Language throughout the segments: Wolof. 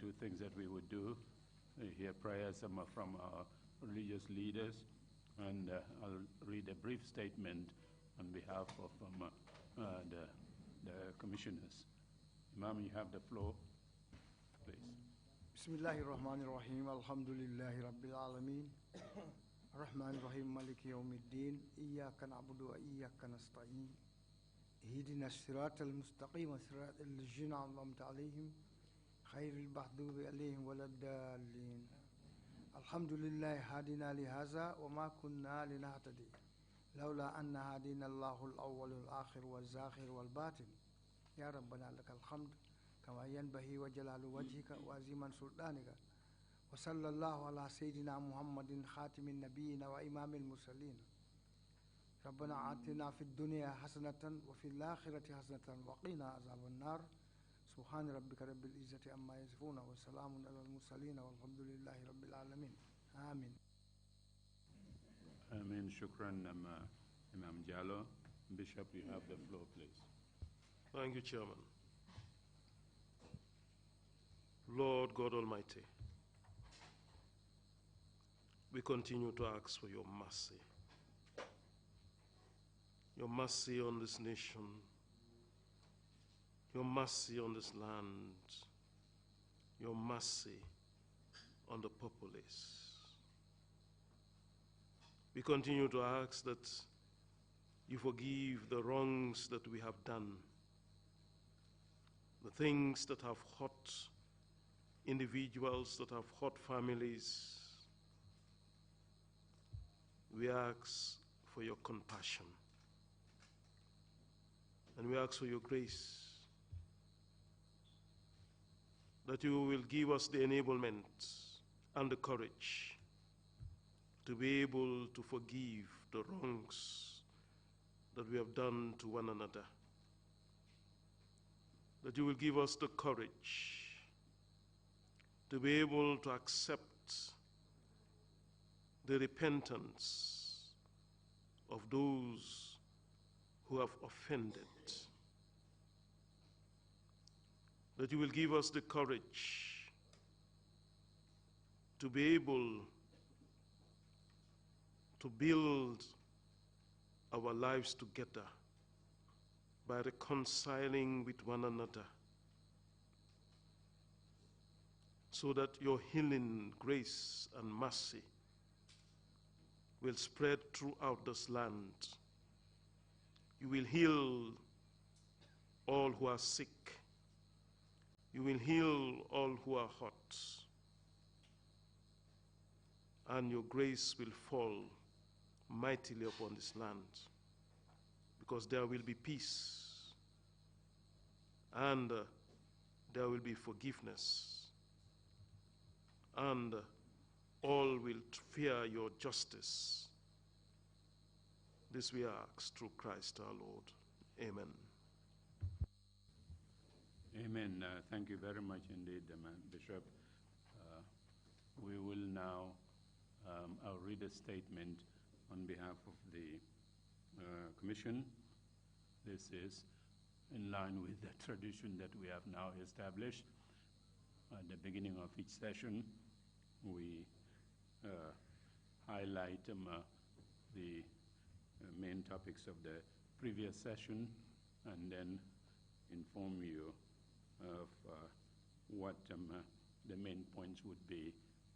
two things that we would do. Hear prayers from our religious leaders, and I'll read a brief statement on behalf of the commissioners. Imam, you have the floor, please. Bismillahirrahmanirrahim. Alhamdulillahi Rabbil Alameen. Ar-Rahmanir-Rahim. Maliki Yawmiddin. Iyyaka na'budu wa iyyaka nasta'in. Ihdina as-siratal mustaqim, siratal ladzina an'amta alayhim, khairil maghdubi alayhim waladdallin. Alhamdulillah hadina li hadha wa ma kunna linahtadi lawla anna hadina Allahu al-awwal wal-akhir wal-zakhir wal-batin. Ya Rabbana lakal hamd kama yanbahi wa jalalu wajhika wa aziman sultanika. Wa sallallahu ala sayyidina Muhammadin khatimin nabiyina wa imamil mursalin. Rabbana atina fid dunya hasanatan wa fil akhirati hasanatan wa qina azaban nar. Subhana rabbika rabbil izzati amma yasifun wa salamun alal mursalin walhamdulillahi rabbil alamin. Amin. Amin. Shukran, Imam Jallo. Bishop, you have the floor, please. Thank you, Chairman. Lord God Almighty, we continue to ask for your mercy. Your mercy on this nation, your mercy on this land, your mercy on the populace. We continue to ask that you forgive the wrongs that we have done, the things that have hurt individuals, that have hurt families. We ask for your compassion, and we ask for your grace, that you will give us the enablement and the courage to be able to forgive the wrongs that we have done to one another, that you will give us the courage to be able to accept the repentance of those who have offended, that you will give us the courage to be able to build our lives together by reconciling with one another, so that your healing grace and mercy will spread throughout this land. You will heal all who are sick. You will heal all who are hurt. And your grace will fall mightily upon this land, because there will be peace, and there will be forgiveness, and all will fear your justice. This we ask through Christ our Lord. Amen. Amen. Thank you very much indeed, Bishop. We will now, I'll read a statement on behalf of the Commission. This is in line with the tradition that we have now established. At the beginning of each session, we highlight the main topics of the previous session, and then inform you of what the main points would be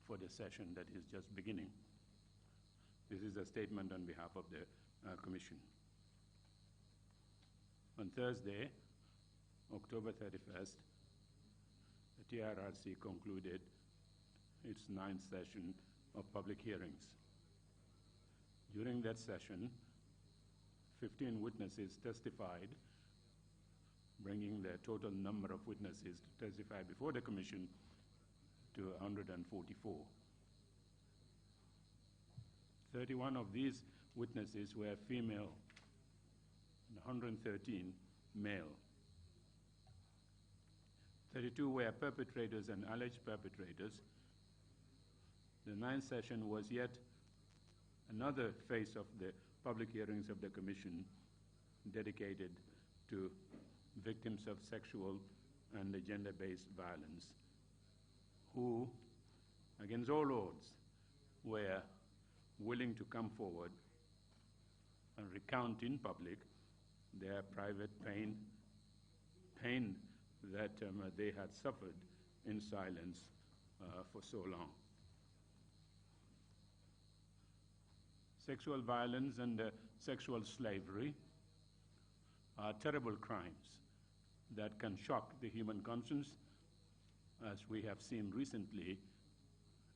for the session that is just beginning. This is a statement on behalf of the Commission. On Thursday, October 31st, the Trrc concluded its 9th session of public hearings. During that session, 15 witnesses testified, bringing the total number of witnesses to testify before the Commission to 144. 31 of these witnesses were female, and 113 male. 32 were perpetrators and alleged perpetrators. The 9th session was yet another phase of the public hearings of the Commission dedicated to victims of sexual and gender-based violence. who, against all odds, were willing to come forward and recount in public their private pain that they had suffered in silence for so long. Sexual violence and sexual slavery are terrible crimes that can shock the human conscience, as we have seen recently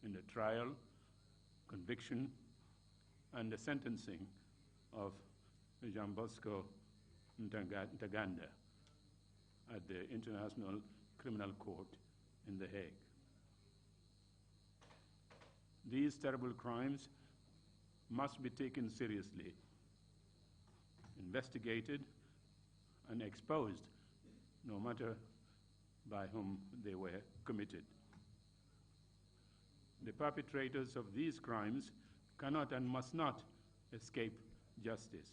in the trial, conviction, and the sentencing of Jean Bosco Ntaganda at the International Criminal Court in The Hague. These terrible crimes must be taken seriously, investigated, and exposed, no matter by whom they were committed. The perpetrators of these crimes cannot and must not escape justice.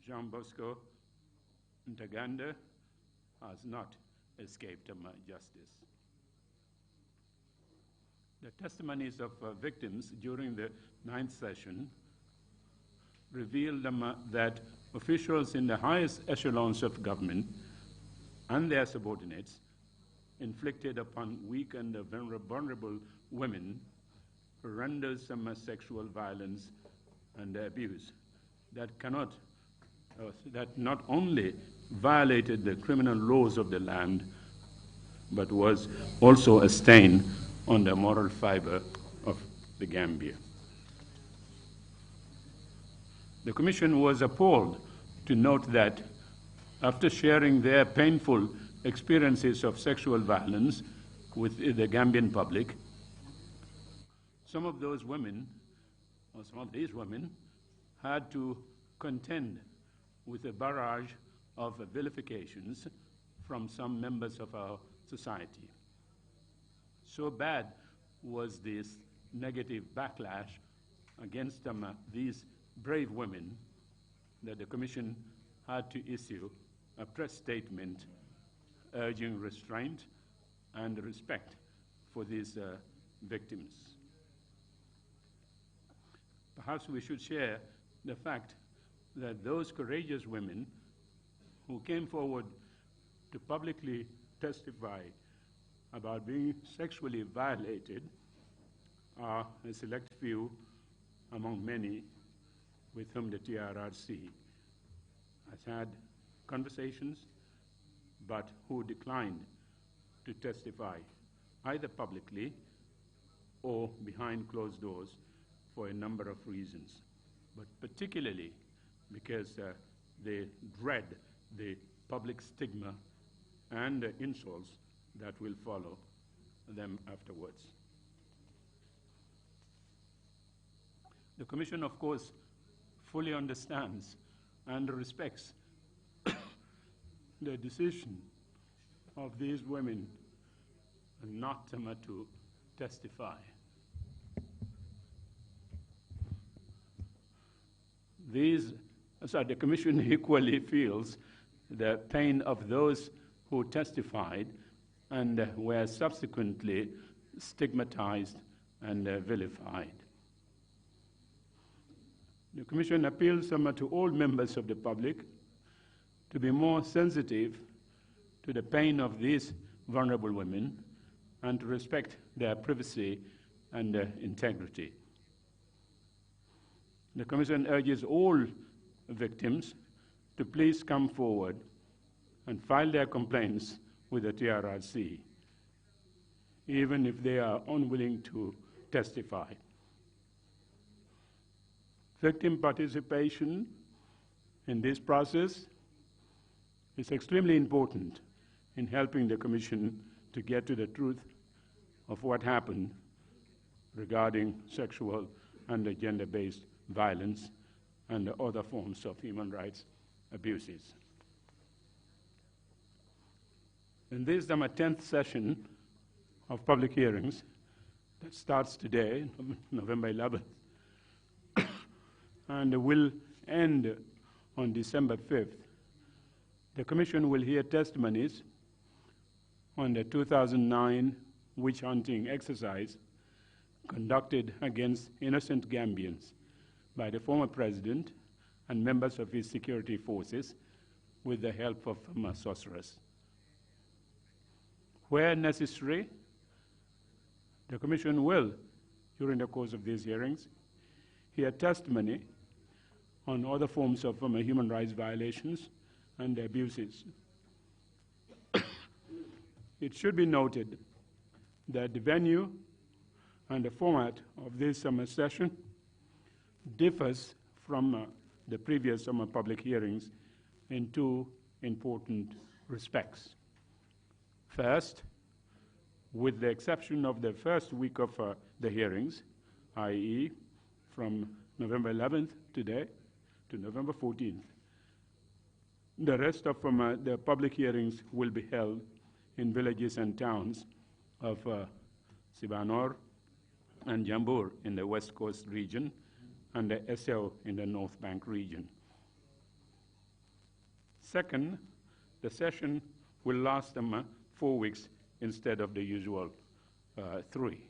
Jean Bosco Ntaganda has not escaped justice. The testimonies of victims during the 9th session revealed that officials in the highest echelons of government and their subordinates inflicted upon weak and vulnerable women horrendous sexual violence and abuse that not only violated the criminal laws of the land, but was also a stain on the moral fiber of the Gambia. The Commission was appalled to note that after sharing their painful experiences of sexual violence with the Gambian public, some of these women had to contend with a barrage of vilifications from some members of our society. So bad was this negative backlash against these brave women that the Commission had to issue a press statement urging restraint and respect for these victims. Perhaps we should share the fact that those courageous women who came forward to publicly testify about being sexually violated are a select few among many with whom the TRRC has had conversations, but who declined to testify either publicly or behind closed doors for a number of reasons, but particularly because they dread the public stigma and the insults that will follow them afterwards. The Commission, of course, fully understands and respects the decision of these women not to testify. The Commission equally feels the pain of those who testified and were subsequently stigmatized and vilified. The Commission appeals to all members of the public to be more sensitive to the pain of these vulnerable women and to respect their privacy and integrity. The Commission urges all victims to please come forward and file their complaints with the TRRC, even if they are unwilling to testify. Victim participation in this process is extremely important in helping the Commission to get to the truth of what happened regarding sexual and gender-based violence and other forms of human rights abuses. In this 10th session of public hearings that starts today, November 11th, and will end on December 5th, the Commission will hear testimonies on the 2009 witch hunting exercise conducted against innocent Gambians by the former president and members of his security forces with the help of sorcerers. Where necessary, the Commission will, during the course of these hearings, hear testimony on other forms of human rights violations and abuses. It should be noted that the venue and the format of this summer session differs from the previous summer public hearings in two important respects. First, with the exception of the first week of the hearings, i.e. from November 11th today to November 14th, the rest of the public hearings will be held in villages and towns of Sibanor and Jambur in the West Coast region and the Essel in the North Bank region. Second, the session will last 4 weeks instead of the usual 3.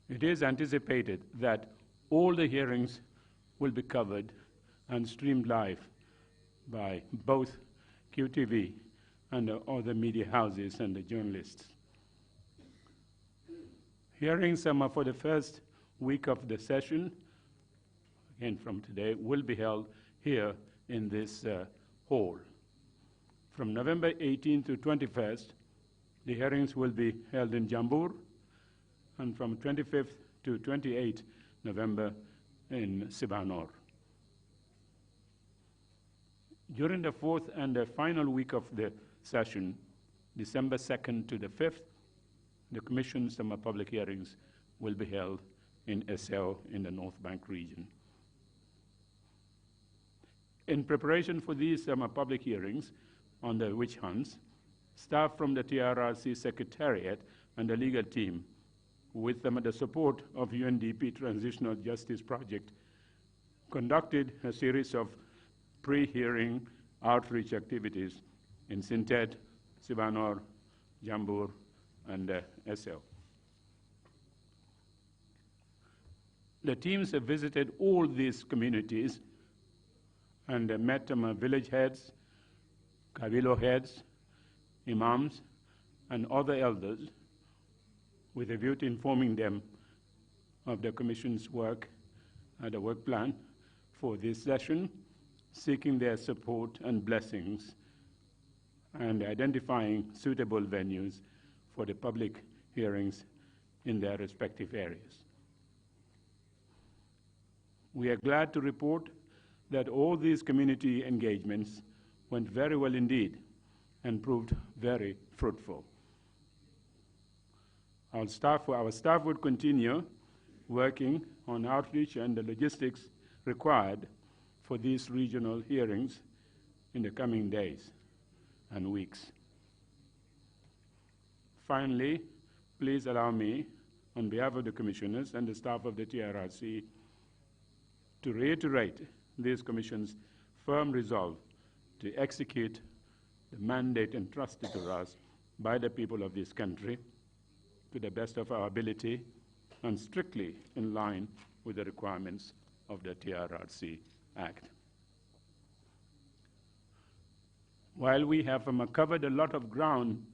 It is anticipated that all the hearings will be covered and streamed live by both QTV and other media houses and the journalists. Hearings for the first week of the session, again from today, will be held here in this hall. From November 18th to 21st, the hearings will be held in Jambur, and from 25th to 28th November in Sibanor. During the fourth and the final week of the session, December 2nd to the 5th, the Commission's summer public hearings will be held in Essel in the North Bank region. In preparation for these summer public hearings on the witch hunts, staff from the TRRC Secretariat and the legal team, with the support of UNDP Transitional Justice Project, conducted a series of pre-hearing outreach activities in Sintet, Sibanor, Jambur, and Essel. The teams have visited all these communities and met village heads, Kabilo heads, imams, and other elders with a view to informing them of the Commission's work, the work plan for this session, seeking their support and blessings, and identifying suitable venues for the public hearings in their respective areas. We are glad to report that all these community engagements went very well indeed and proved very fruitful. Our staff would continue working on outreach and the logistics required for these regional hearings in the coming days and weeks. Finally, please allow me, on behalf of the Commissioners and the staff of the TRRC, to reiterate this Commission's firm resolve to execute the mandate entrusted to us by the people of this country to the best of our ability and strictly in line with the requirements of the TRRC Act. While we have covered a lot of ground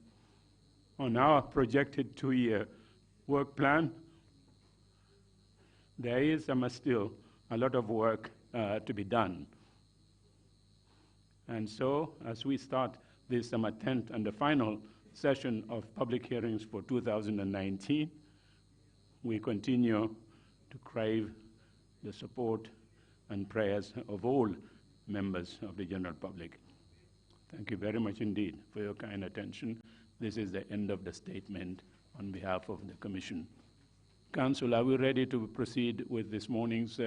on our projected 2-year work plan, there is still a lot of work to be done. And so, as we start this 10th and the final session of public hearings for 2019, we continue to crave the support and prayers of all members of the general public. Thank you very much indeed for your kind attention. This is the end of the statement on behalf of the Commission. Council, are we ready to proceed with this morning's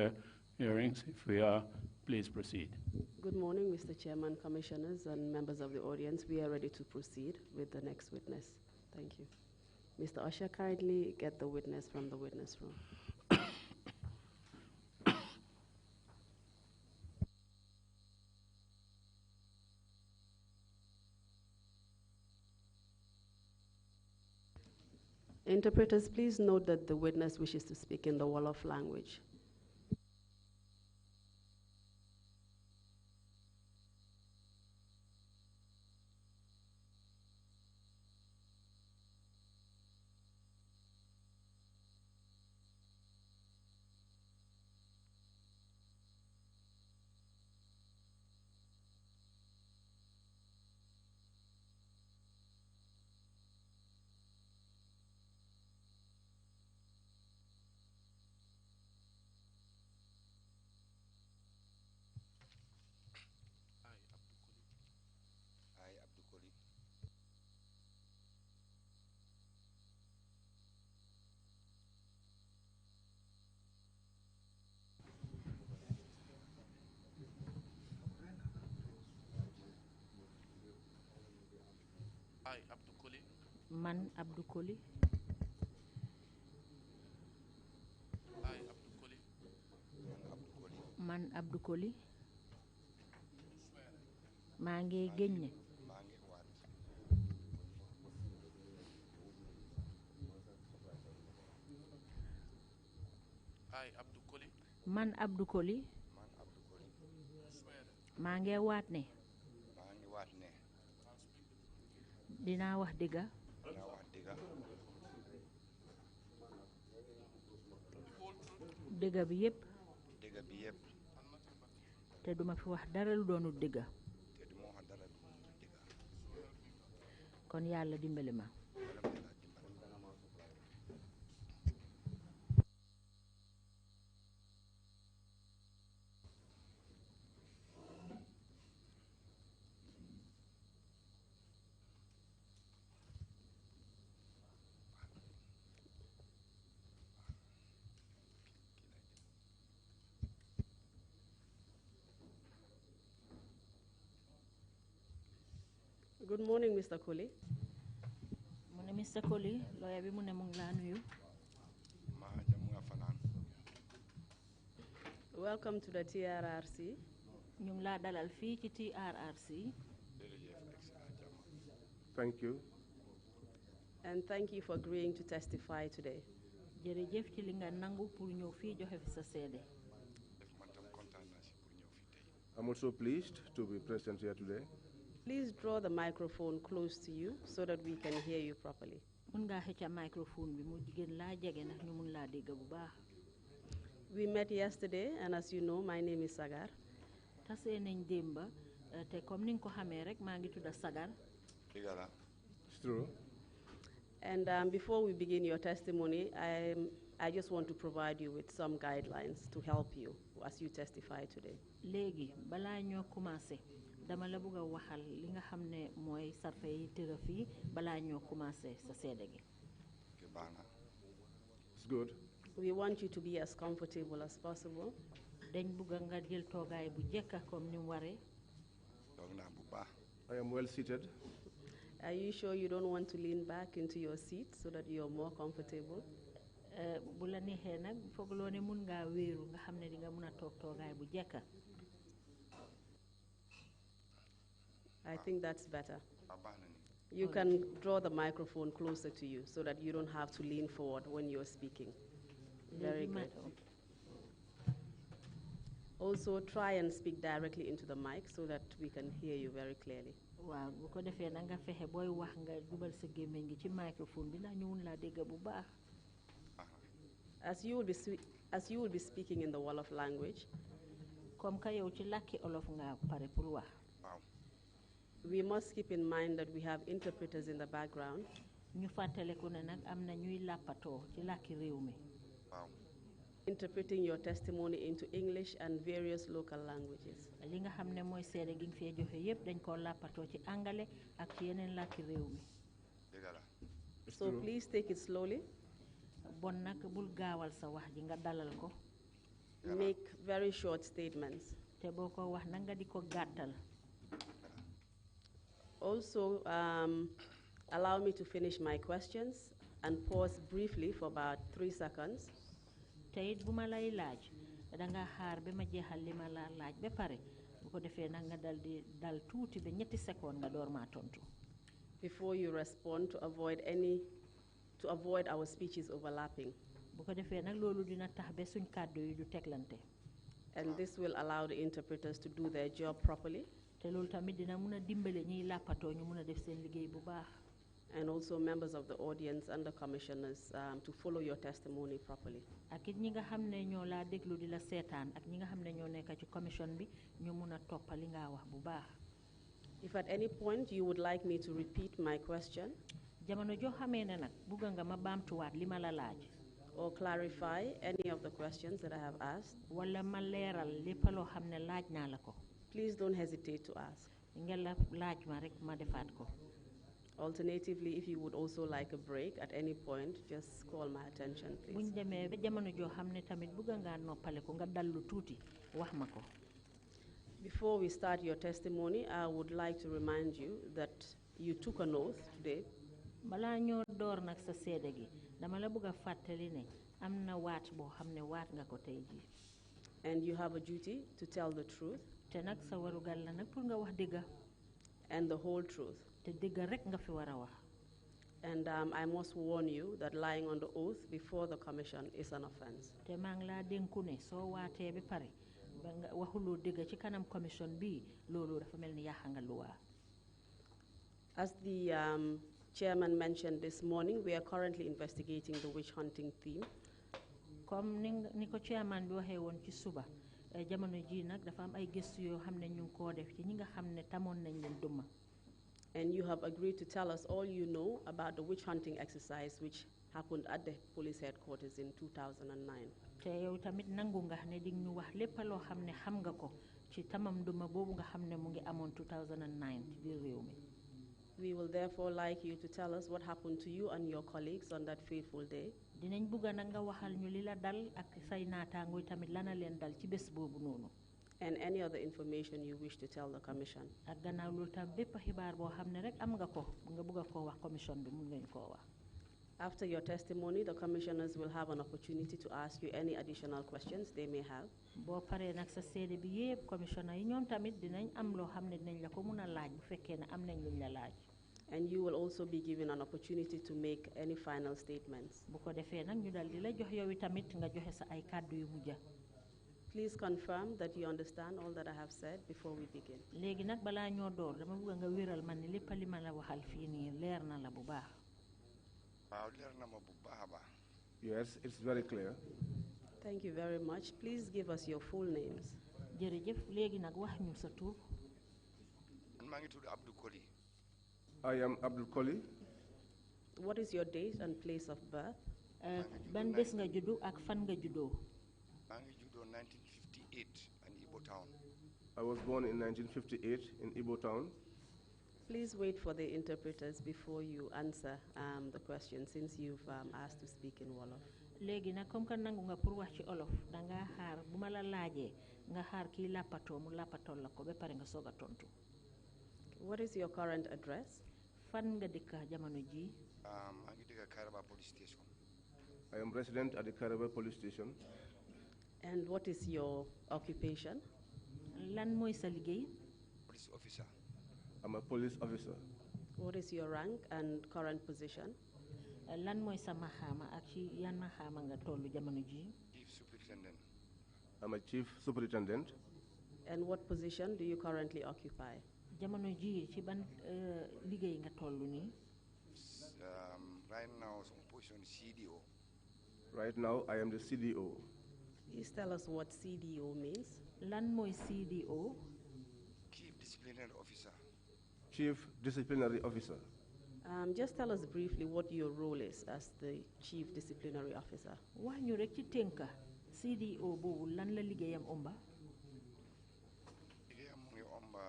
hearings? If we are, please proceed. Good morning, Mr. Chairman, Commissioners, and members of the audience. We are ready to proceed with the next witness. Thank you. Mr. Usher, kindly get the witness from the witness room. Interpreters, please note that the witness wishes to speak in the Wolof language. I, Abdou Colley, I, Abdou Colley, Man Abdou Colley, I, Abdou Colley, man Abdou Colley, maa ngi génn ne maa ngi waat I, Abdou Colley, man Abdou Colley, man Abdou Colley, maa ngi waat ne maa ngi waat ne dinaa wax dëgga dinaa wax dëgga dëgga bi yépp dëgga bi yépp te duma fi wax dara lu doonul dëgga te du ma wax dara du dëgga kon yàlla dimbali ma wala ma laa dimbali Good morning, Mr. Colley. mu ne Mr. Colley lawyer bi mu ne mu ngi laa nuyu maa jam nga fanaan Welcome to the TRRC. ñu ngi laa dalal fii ci TRRC jërëjëf excellent jàmm thank you. And thank you for agreeing to testify today. jërëjëf ci li nga nangu pour ñëw fii joxe fi sa seede def man tam kontaan naa si pour ñëw fi tey I'm also pleased to be present here today. Please draw the microphone close to you so that we can hear you properly. mun ngaa xëcca microphone bi mu jigéen laa jege ndax ñu mun laa dégg bu baax We met yesterday, and as you know, my name is Sagar. tasee nañ démba te comme ni nga ko xamee rek maa ngi tudda Sagar dëgga la It's true. And before we begin your testimony, I just want to provide you with some guidelines to help you as you testify today. léegi balaa ñoo commencé dama la bëgg a waxal li nga xam ne mooy sarfe yi tëra fii balaa ñoo commencé sa seede gi ke baax na It's good. We want you to be as comfortable as possible. dañ bëgg nga jël toogaay bu jekka comme ni mu waree toog naa bu baax I am well seated. Are you sure you don't want to lean back into your seat so that you're more comfortable? bu la neexee nag foogloo ne mun ngaa wéeru nga xam ne di nga mun a toog toogaay bu jekka I think that's better. waaw baax na ni You can draw the microphone closer to you so that you don't have to lean forward when you're speaking. Very léegi good. Also, try and speak directly into the mic so that we can hear you very clearly. waaw bu ko defee na nga fexe booy wax nga jubal sa gémmiñ gi ci microphone bi ndax ñu mun laa dégg bu baax As you will be speaking in the Wolof language, comme que yow ci làkki olof nga pare pour wax waaw we must keep in mind that we have interpreters in the background. ñu fàttaleku ne nag am na ñuy làppatoo ci làkki réew mi waaw Interpreting your testimony into English and various local languages. li nga xam ne mooy seede gi nga fee joxe yépp dañ koo làppatoo ci angale ak ci yeneen làkki réew mi dëgga la It's So true. please take it slowly. bon nag bul gaawal sa wax ji nga dalal ko Make very short statements. te boo ko wax na nga di ko gàttal Also, allow me to finish my questions and pause briefly for about 3 seconds. te it bu ma lay laaj danga xaar ba ma jeexal li ma la laaj ba pare bu ko defee nag nga dal di dal tuuti ba ñetti seconde nga door maa tontu Before you respond to avoid any to avoid our speeches overlapping. bu ko defee nag loolu dina tax ba suñ kàddu yi du teglante. And this will allow the interpreters to do their job properly. te loolu tamit dina mun a dimbale ñiy làppatoo ñu mun a def seen liggéey bu baax. And also members of the audience and the commissioners to follow your testimony properly. ak it ñi nga xam ne ñoo laa déglu di la seetaan ak ñi nga xam ne ñoo nekk ci commission bi ñu mun a toppa li nga wax bu baax. If at any point you would like me to repeat my question, jamono joo xamee ne nag bugga nga ma baamtuwaat li ma la laaj. or clarify any of the questions that I have asked, wala ma leeral lépp loo xam ne laaj naa la ko. please don't hesitate to ask. nga la laaj ma rek ma defaat ko. Alternatively, if you would also like a break at any point, just call my attention, please. buñ demee ba jamono joo xam ne tamit bugga ngaa noppale ko nga dallu tuuti wax ma ko. Before we start your testimony, I would like to remind you that you took an oath today. balaa ñoo door nag sa seede gi dama la bëgg a fàttali ne am na waat boo xam ne waat nga ko tey jii. And you have a duty to tell the truth te nag sa warugal la nag pour nga wax dëgga. and the whole truth. te dëgga rek nga fi war a wax. And I must warn you that lying on the oath before the commission is an offense. te maa ngi laa dénku ne soo waatee ba pare ba nga waxuloo dëgga ci kanam commission bi loolu dafa mel ni yàq nga luwaa. As the chairman mentioned this morning, we are currently investigating the witch hunting theme. comme ni ko chairman bi waxee woon ci suba jamono ji nag dafa am ay gëstu yoo xam ne ñu ngi koo def ci ñi nga xam ne tamoon nañ leen duma. And you have agreed to tell us all you know about the witch hunting exercise which happened at the police headquarters in 2009. te yow tamit nangu nga ne di ñu wax lépp loo xam ne xam nga ko ci tamam duma boobu nga xam ne mu ngi amoon 2009 ci biir réew mi. We will therefore like you to tell us what happened to you and your colleagues on that fateful day. dinañ bugga nag nga waxal ñu li la dal ak say naataangoo tamit lana leen dal ci bés boobu noonu. And any other information you wish to tell the commission. ak gannaaw loolu tam bépp xibaar boo xam ne rek am nga ko nga bugg a koo wax commission bi mun ngeen koo wax. After your testimony, the commissioners will have an opportunity to ask you any additional questions they may have. boo paree nag sa seede bi yépp commissioner yi ñoom tamit dinañ am loo xam ne dinañ la ko mun a laaj bu fekkee ne am nañ luñ la laaj. And you will also be given an opportunity to make any final statements. bu ko defee nag ñu dal di la jox yow tamit nga joxe sa ay kàddu yu mujja. Please confirm that you understand all that I have said before we begin. léegi nag balaa ñoo door dama bëgg nga wéral man ni lépp li ma la waxal fii nii leer na la bu baax. waaw leer na ma bu baax a baax. Yes, it's very clear. Thank you very much. Please give us your full names. jërëjëf léegi nag wax ñu sa tur. man maa ngi tudd Abdou Colley. I am Abdou Colley. What is your date and place of birth? ban bés nga juddu ak fan nga juddoo. maa ngi juddoo 1958 in Ibo Town. I was born in 1958 in Ibo Town. Please wait for the interpreters before you answer the question, since you've asked to speak in Wolof. léegi nag comme que nangu nga pour wax ci olof dangaa xaar bu ma la laajee nga xaar kii làppatoo mu làppatool la ko ba pare nga soog a tontu. What is your current address? fan nga dëkk jamono ji. maa ngi dëkk Kairaba police station. I am resident at the Kairaba police station. And what is your occupation? lan mooy sa liggéey. Police officer. I'm a police officer. What is your rank and current position? lan mooy sa maxaama ak ci yan maxaama nga tollu jamono ji. Chief superintendent. I'm a chief superintendent. And what position do you currently occupy? jamono ji ci ban liggéey nga tollu nii. Right now some position CDO. Right now, I am the CDO. Please tell us what CDO means. lan mooy CDO. Chief disciplinary officer. Chief disciplinary officer. Just tell us briefly what your role is as the chief disciplinary officer. wax ñu rek ci tënka CDO boobu lan la liggéeyam omba. liggéeyam mu ngi omba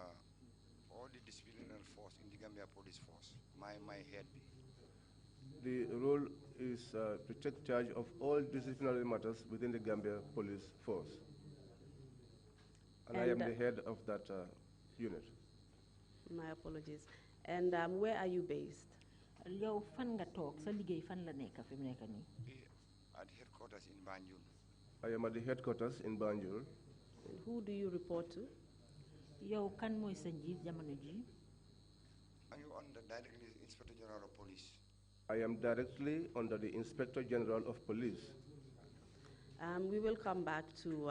all the disciplinary force in the Gambia police force. my head bi. The role is to take charge of all disciplinary matters within the Gambia police force. And I am the head of that unit. My apologies. And where are you based? yow fan nga toog sa liggéey fan la nekk fi mu nekk nii. At headquarters in Banjul. I am at the headquarters in Banjul. And who do you report to? yow kan mooy sa njiit jamono ji. maa ngi under directly Inspector General of Police. I am directly under the Inspector General of Police. We will come back to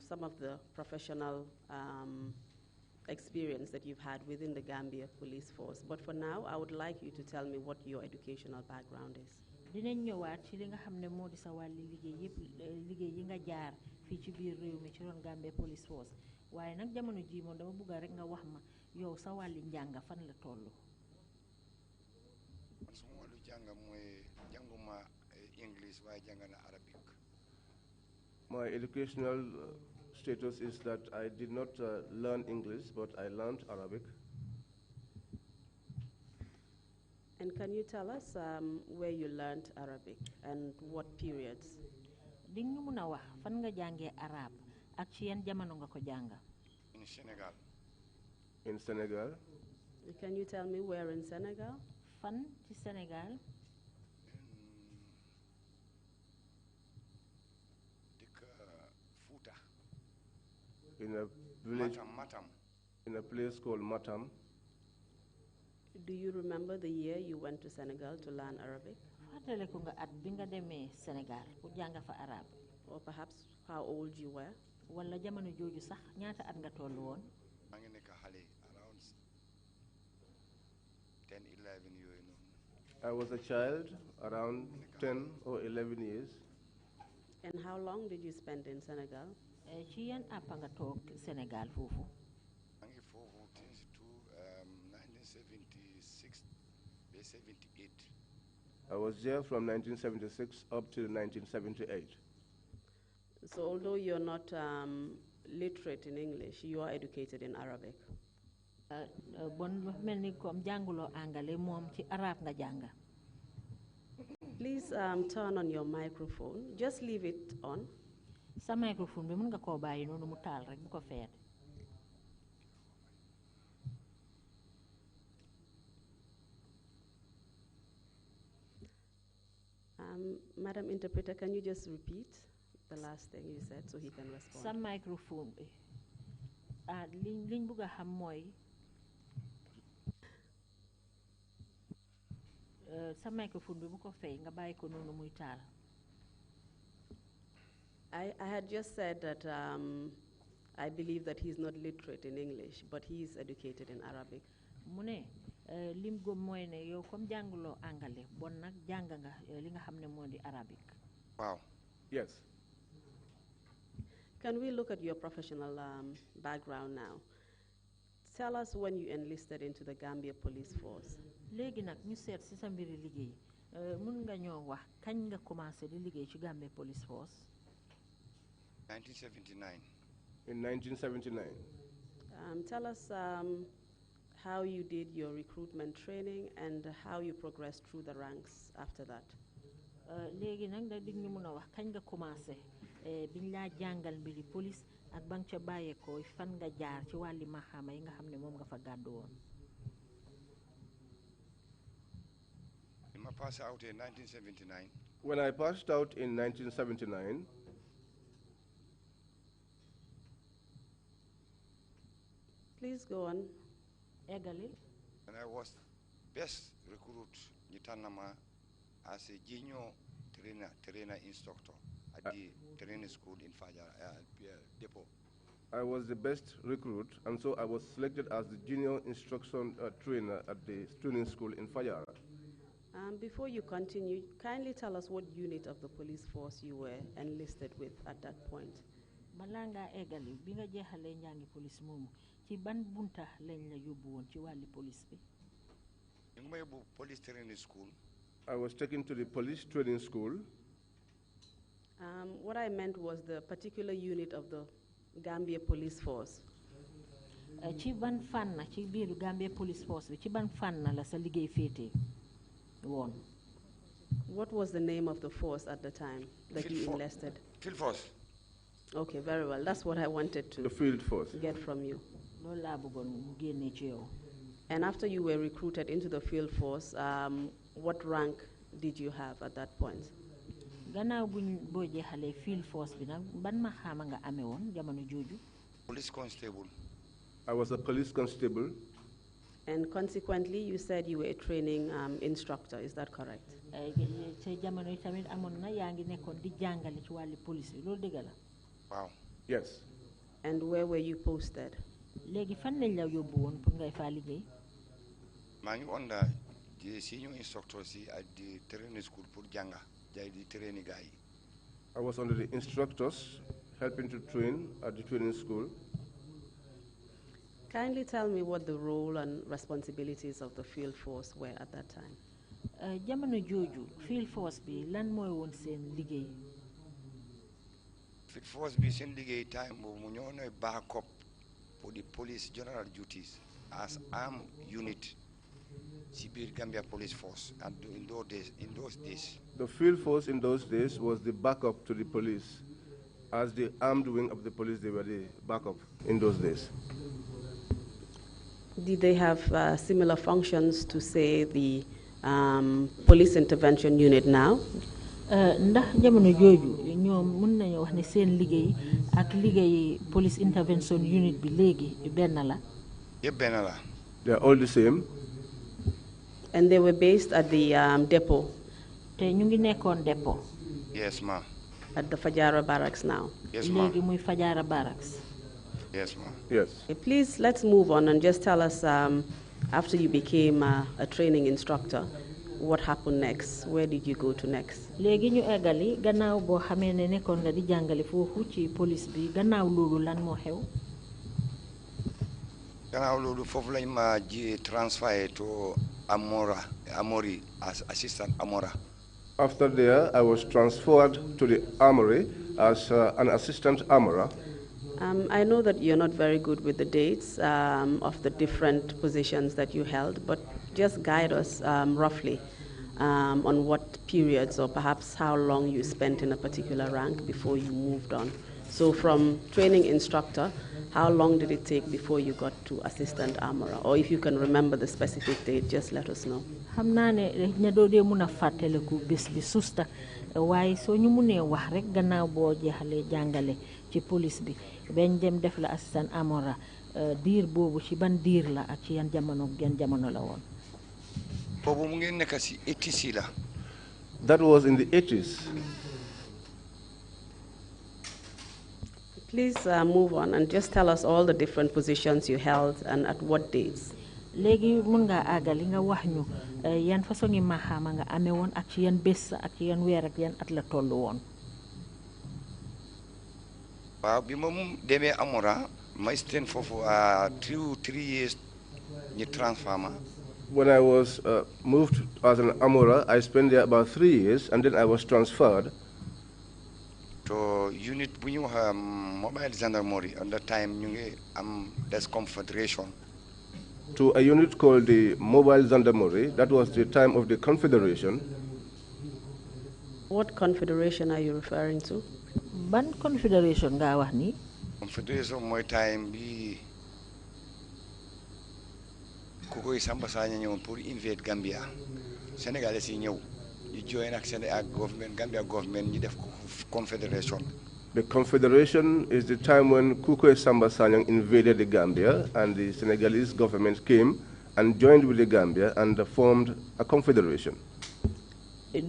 some of the professional experience that you've had within the Gambia Police Force. But for now, I would like you to tell me what your educational background is. dinañ ñëwaat ci li nga xam ne moo di sa wàlli liggéey yëpp liggéey yi nga jaar fii ci biir réew mi ci ron Gambia Police Force waaye nag jamono ji moom dama bëgg rek nga wax ma yow sa wàlli njàng fan la toll. man suma wàllu jàng mooy jànguma English waaye jàng na Arabic. My educational status is that I did not learn English, but I learned Arabic. And can you tell us where you learned Arabic and what periods? di ñu mun a wax fan nga jàngee arab ak ci yan jamono nga ko jàng. In Senegal. In Senegal. Can you tell me where in Senegal? fan ci Sénégal. Futa. In a village. Matam. In a place called Matam. Do you remember the year you went to Senegal to learn Arabic? fàttaliku nga at bi nga demee Sénégal pour jàng fa arab. Or perhaps how old you were? wala jamono jooju sax ñaata at nga toll woon. maa ngi nekk xale around 10, 11 yooyu noonu. I was a child around 10 or 11 years. And how long did you spend in Senegal? ci yan àpp nga toog Sénégal foofu. maa ngi foofu since 1976 ba 78. I was there from 1976 up to 1978. So although you're not literate in English, you are educated in Arabic. bon lu mel ni comme jànguloo angale moom ci arab nga jàng. Please turn on your microphone. Just leave it on. sa microphone bi mën nga koo bàyyi noonu mu taal rek bu ko feet. Madam Interpreter, can you just repeat the last thing you said so he can respond? sa microphone bi liñ bëgg a xam mooy sa microphone bi bu ko fay nga bàyyi ko noonu muy taal. I had just said that I believe that he's not literate in English, but he is educated in Arabic. mu ne lim gëm mooy ne yow comme jànguloo angale bon nag jàng nga li nga xam ne moo di arabic. Wow. Yes. Can we look at your professional background now? Tell us when you enlisted into the Gambia Police Force. léegi nag ñu seet si sa mbiri liggéey mun nga ñoo wax kañ nga commencé di liggéey ci Gambia Police Force. 1979. In 1979. Tell us how you did your recruitment training and how you progressed through the ranks after that. léegi nag da dig ñu mun a wax kañ nga commencé biñ laa jàngal mbiri police ak ba nga ca bàyyeekoo fan nga jaar ci wàlli maxaama yi nga xam ne moom nga fa gàddu woon. I passed out in 1979. When I passed out in 1979, Please go on. eggali. And I was best recruit Nitanama as a junior trainer instructor at the training school in Fajar Depot. I was the best recruit, and so I was selected as the junior instruction trainer at the training school in Fayara. Before you continue, kindly tell us what unit of the police force you were enlisted with at that point. balaa ngaa eggali bi nga jeexalee njàngi police moomu ci ban bunta lañ la yóbbu woon ci wàlli police bi. In my police training school. I was taken to the police training school. What I meant was the particular unit of the Gambia Police Force. ci ban fànn ci biiru Gambia Police Force bi ci ban fànn la sa liggéey féetee woon. What was the name of the force at the time that you enlisted? Field Force. Okay, very well. That's what I wanted to The field force. get from you. loolu laa bëggoon mu génnee ci yow. And after you were recruited into the field force, what rank did you have at that point? gannaaw boo jeexalee field force bi nag ban ma xaama nga amee woon jamono jooju. Police constable. I was a police constable. And consequently, you said you were a training instructor, is that correct? ca jamono tamit amoon na yaa ngi nekkoon di jàngale ci wàllu police bi loolu dëgg la. Wow. Yes. And where were you posted? léegi fan lañ la yóbbu woon pour ngay faa liggéey. maa ngi under the senior instructor si at the training school pour jànga jaay di training gars yi. I was under the instructors helping to train at the training school. Kindly tell me what the role and responsibilities of the field force were at that time. jamono jooju field force bi lan mooy woon seen liggéey. Field force bi seen liggéey time boobu mu ñoo nooy backup for the police general duties as armed unit si biir Gambia police force and in those days. The field force in those days was the backup to the police. As the armed wing of the police, they were the backup in those days. Did they have similar functions to, say, the police intervention unit now? ndax jamono jooju ñoom mën nañu wax ne seen liggéey ak liggéey police intervention unit bi léegi benn la. yëpp benn la. They are all the same. And they were based at the depot? te ñu ngi nekkoon dépôt. Yes, ma'am. At the Fajara barracks now? Yes, ma'am. léegi muy Fajara barracks. Yes, ma'am. Yes. Okay, please, let's move on and just tell us, after you became a training instructor, what happened next? Where did you go to next? léegi ñu eggali gannaaw boo xamee ne nekkoon nga di jàngale foofu ci police bi gannaaw loolu lan moo xew. gannaaw loolu foofu lañ ma ji transfer to Amori as assistant Amora. After there, I was transferred to the armory as an assistant armorer. I know that you're not very good with the dates of the different positions that you held, but just guide us roughly on what periods or perhaps how long you spent in a particular rank before you moved on. So from training instructor, how long did it take before you got to assistant armorer? Or if you can remember the specific date, just let us know. xam naa ne ña doo dee mun a fàttaliku bés bi susta waaye soo ñu munee wax rek gannaaw boo jeexalee jàngale ci police bi bañ dem def la assistant armorer diir boobu ci ban diir la ak ci yan jamono la woon. boobu mu ngi nekk si 80s la. That was in the 80s. Please move on and just tell us all the different positions you held and at what dates. léegi mun ngaa àggali nga wax ñu yan façon yi maxaama nga amee woon ak ci yan bés ak ci yan weer ak yan at la toll woon. waaw bi ma demee Amora ma stayed foofu 3 years ñu transfer ma. When I was moved as an armorer, I spent there about 3 years, and then I was transferred to unit bu ñu wax mobile gendarmerie. At that time ñu ngi am des confederation. to a unit called the Mobile Gendarmerie. That was the time of the Confederation. What confederation are you referring to? ban confederation nga wax ni. Confederation mooy time bi ku koy Samba Sagne ñëwoon pour invade Gambia Sénégalais yi ñëw ñu join ak Sénégal government Gambia government ñu def confederation. The Confederation is the time when Kukoe Samba Sanyang invaded the Gambia, and the Senegalese government came and joined with the Gambia and formed a confederation.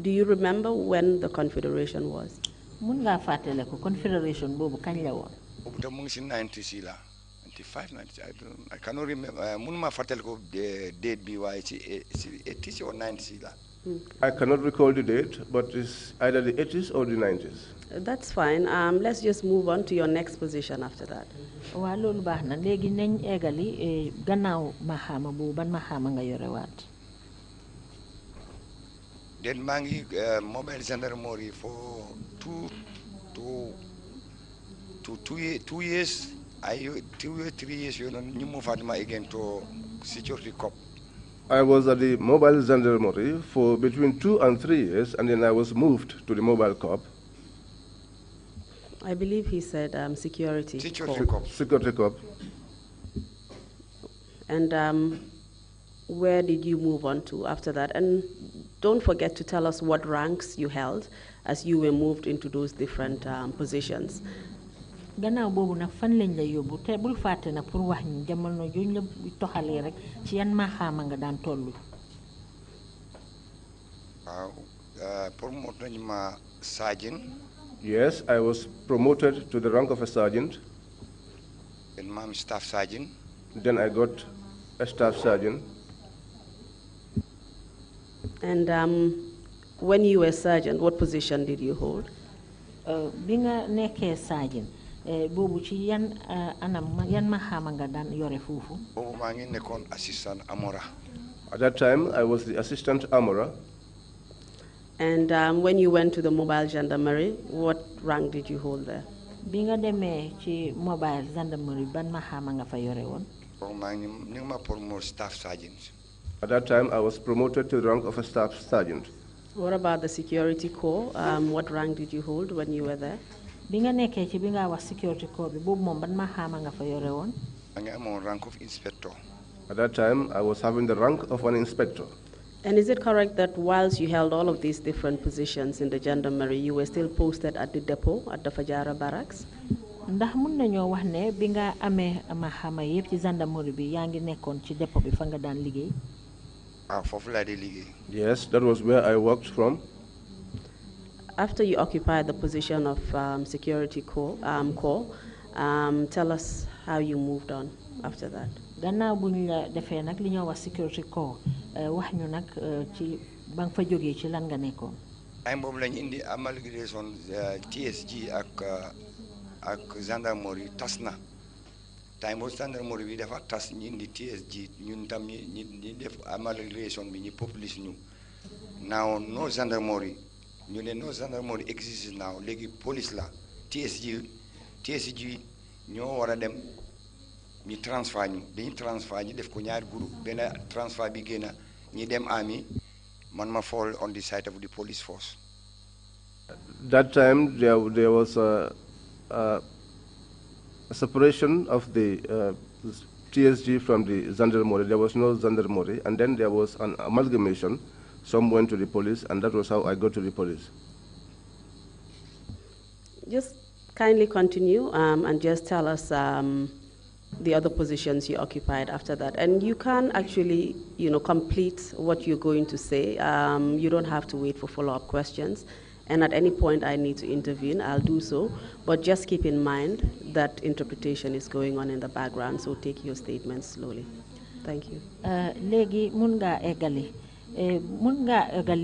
Do you remember when the confederation was? mun ngaa fàttale ko confederation boobu kañ la woon. boobu tam mu ngi si 90s la 95 90 I cannot remember mun ma fàttale ko date bi waaye si 80s or 90s la. I cannot recall the date, but it's either the 80s or the 90s. That's fine. Let's just move on to your next position after that. waaw loolu baax na léegi nañ eggali gannaaw maxaama boobu ban maxaama nga yore waat. Then maa ngi mobile gendarmerie for 2 years. 3 years you know ñu move ma again to security corps. I was at the Mobile Gendarmerie for between 2 and 3 years, and then I was moved to the Mobile Corps. I believe he said security. Security corps. Security Corps. And where did you move on to after that? And don't forget to tell us what ranks you held as you were moved into those different positions. gannaaw boobu nag fan lañ la yóbbu te bul fàtte nag pour wax ñu jamono juñ la toxalee rek ci yan maxaama nga daan tollu. waaw promote nañ ma sergeant. Yes, I was promoted to the rank of a sergeant. And I'm staff sergeant. Then I got a staff sergeant. And when you were sergeant, what position did you hold? Bi nga nekkee sergeant boobu ci yan anam yan maxaama nga daan yore foofu. boobu maa ngi nekkoon assistant Amora. At that time, I was the assistant Amora. And when you went to the mobile gendarmerie, what rank did you hold there? Bi nga demee ci mobile gendarmerie ban maxaama nga fa yore woon. boobu maa ngi ñu ngi ma promote staff sergeant. At that time, I was promoted to the rank of a staff sergeant. What about the security corps? What rank did you hold when you were there? Bi nga nekkee ci bi nga wax security corps bi boobu moom ban maxaama nga fa yore woon. maa ngi amoon rank of inspector. At that time, I was having the rank of an inspector. And is it correct that whilst you held all of these different positions in the gendarmerie, you were still posted at the depot at the Fajara barracks? Ndax mun nañoo wax ne bi nga amee maxaama yëpp ci gendarmerie bi yaa ngi nekkoon ci dépôt bi fa nga daan liggéey. foofu laa di liggéey. Yes, that was where I worked from. After you occupied the position of security corps, tell us how you moved on after that. Gannaaw bu ñu la defee nag li ñoo wax security corps wax ñu nag ci ba nga fa jógee ci lan nga nekkoon. time boobu lañu indi amalgamation TSG ak gendarmerie tas na time boobu gendarmerie bi dafa tas ñu indi TSG ñun tam ñi def amalgamation bi ñu publish ñu now no gendarmerie ñu ne no gendarmerie existe now léegi police la TSG ñoo war a dem ñu transfert ñu dañu transfert ñu def ko ñaari groupe benn transfert bi génn ñi dem army man ma fall on the side of the police force. That time there was a separation of the TSG from the gendarmerie. There was no gendarmerie, and then there was an amalgamation. Some went to the police, and that was how I got to the police. Just kindly continue and just tell us the other positions you occupied after that. And you can actually, complete what you're going to say. You don't have to wait for follow-up questions. And at any point I need to intervene, I'll do so. But just keep in mind that interpretation is going on in the background, so take your statements slowly. Thank you. Léegi mun ngaa eggali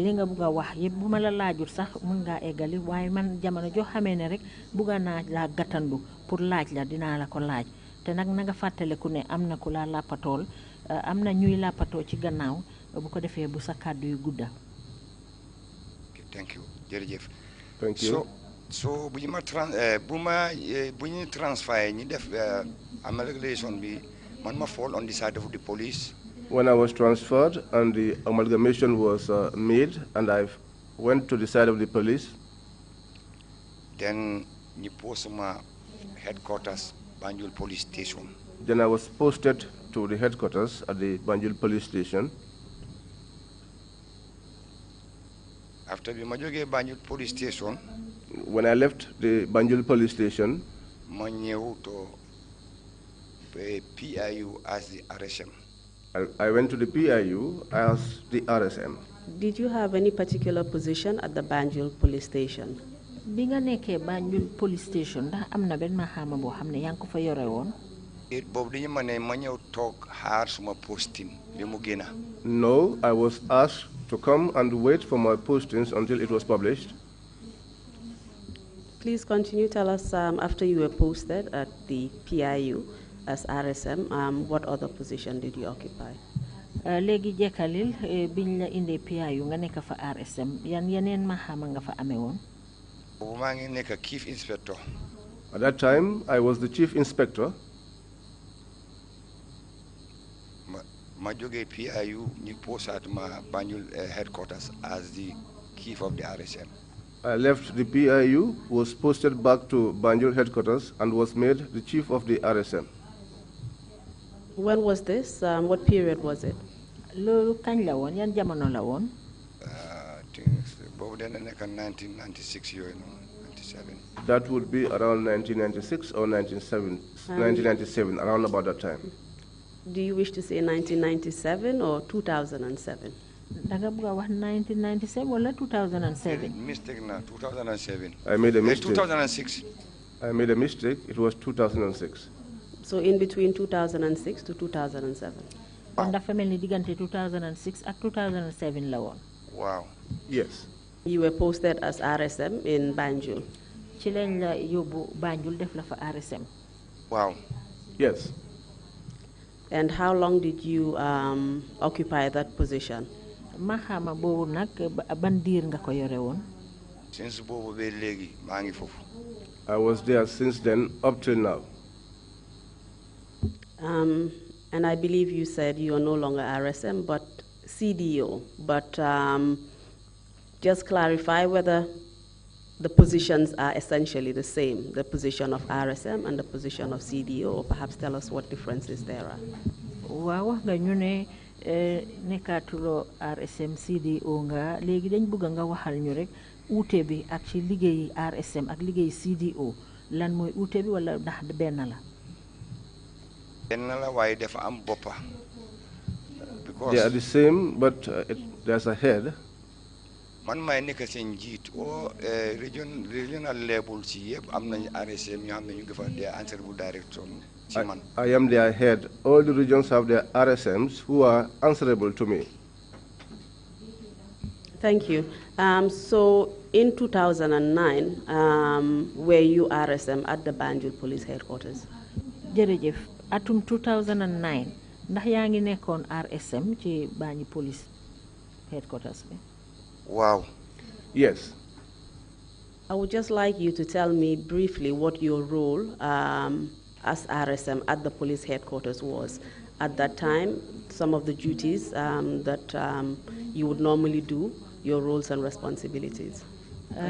li nga bugg a wax yëpp bu ma la laajul sax mun ngaa eggali waaye man jamono joo xamee ne rek bugga naa laa gàttandu pour laaj la dinaa la ko laaj te nag na nga fàttaleku ne am na ku laa làppatool am na ñuy làppatoo ci gannaaw bu ko defee bu sa kàddu yu gudda. Thank you jërëjëf. Thank you. So bu ñu transfert ñi def amalgamation bi man ma fall on the side of the police. When I was transferred and the amalgamation was made, and I went to the side of the police. Then you post my headquarters, Banjul Police Station. Then I was posted to the headquarters at the Banjul Police Station. After the Majoge Banjul Police Station, when I left the Banjul Police Station, I went to PIU as the RSM. I went to the PIU as the RSM. Did you have any particular position at the Banjul Police Station? Bi nga nekkee Banjul Police Station ndax am na benn maxaama boo xam ne yaa ngi ko fa yore woon. Boobu dañu ma ne ma ñëw toog xaar suma posting bi mu génn. No, I was asked to come and wait for my postings until it was published. Please continue. Tell us after you were posted at the PIU as RSM, what other position did you occupy? Léegi jekkalil biñ la indee PIU nga nekk fa RSM yeneen maxaama nga fa amee woon. Boobu maa ngi nekk chief inspector. At that time, I was the chief inspector. Ma jógee PIU ñu postaat ma Banjul headquarters as the chief of the RSM. I left the PIU, was posted back to Banjul headquarters, and was made the chief of the RSM. When was this? What period was it? Loolu kañ la woon yan jamono la woon. Boobu dana nekk 1996 yooyu noonu 1997. That would be around 1996 or 1997, around about that time. Do you wish to say 1997 or 2007? Daga buga wax 1997 wala 2007? Mistake na 2007. I made a mistake. 2006. I made a mistake. It was 2006. So in between 2006 to 2007. On dafa melni digante 2006 ak 2007 la won. Wow. Yes. You were posted as RSM in Banjul. Ci lañ la yobbu Banjul def la fa RSM. Wow. Yes. And how long did you occupy that position? Mahama bobu nak ban dir nga ko yoré won? Since bobu be legi ma ngi fofu. I was there since then up till now. And I believe you said you are no longer RSM, but CDO. But just clarify whether the positions are essentially the same, the position of RSM and the position of CDO, or perhaps tell us what differences there are. Waaw wax nga ñu ne nekatulo RSM CDO nga légui dañ bëgg nga waxal ñu rek outé bi ak ci liggéey RSM ak liggéey CDO lan moy outé bi wala ndax benn la? Benn la waaye dafa am boppa. They are the same, but there's a head. Man may nekk seen njiit o regional level ci yëpp am nañ RSM ñoo xam ne ñu ngi fa des answerable director ci man. I am their head. All the regions have their RSMs who are answerable to me. Thank you. So in 2009, were you RSM at the Banjul Police Headquarters? Jërëjëf atum 2009 ndax yaa ngi nekkoon RSM ci Banjul Police Headquarters bi? Wow. Yes. I would just like you to tell me briefly what your role as RSM at the police headquarters was. At that time, some of the duties that you would normally do, your roles and responsibilities.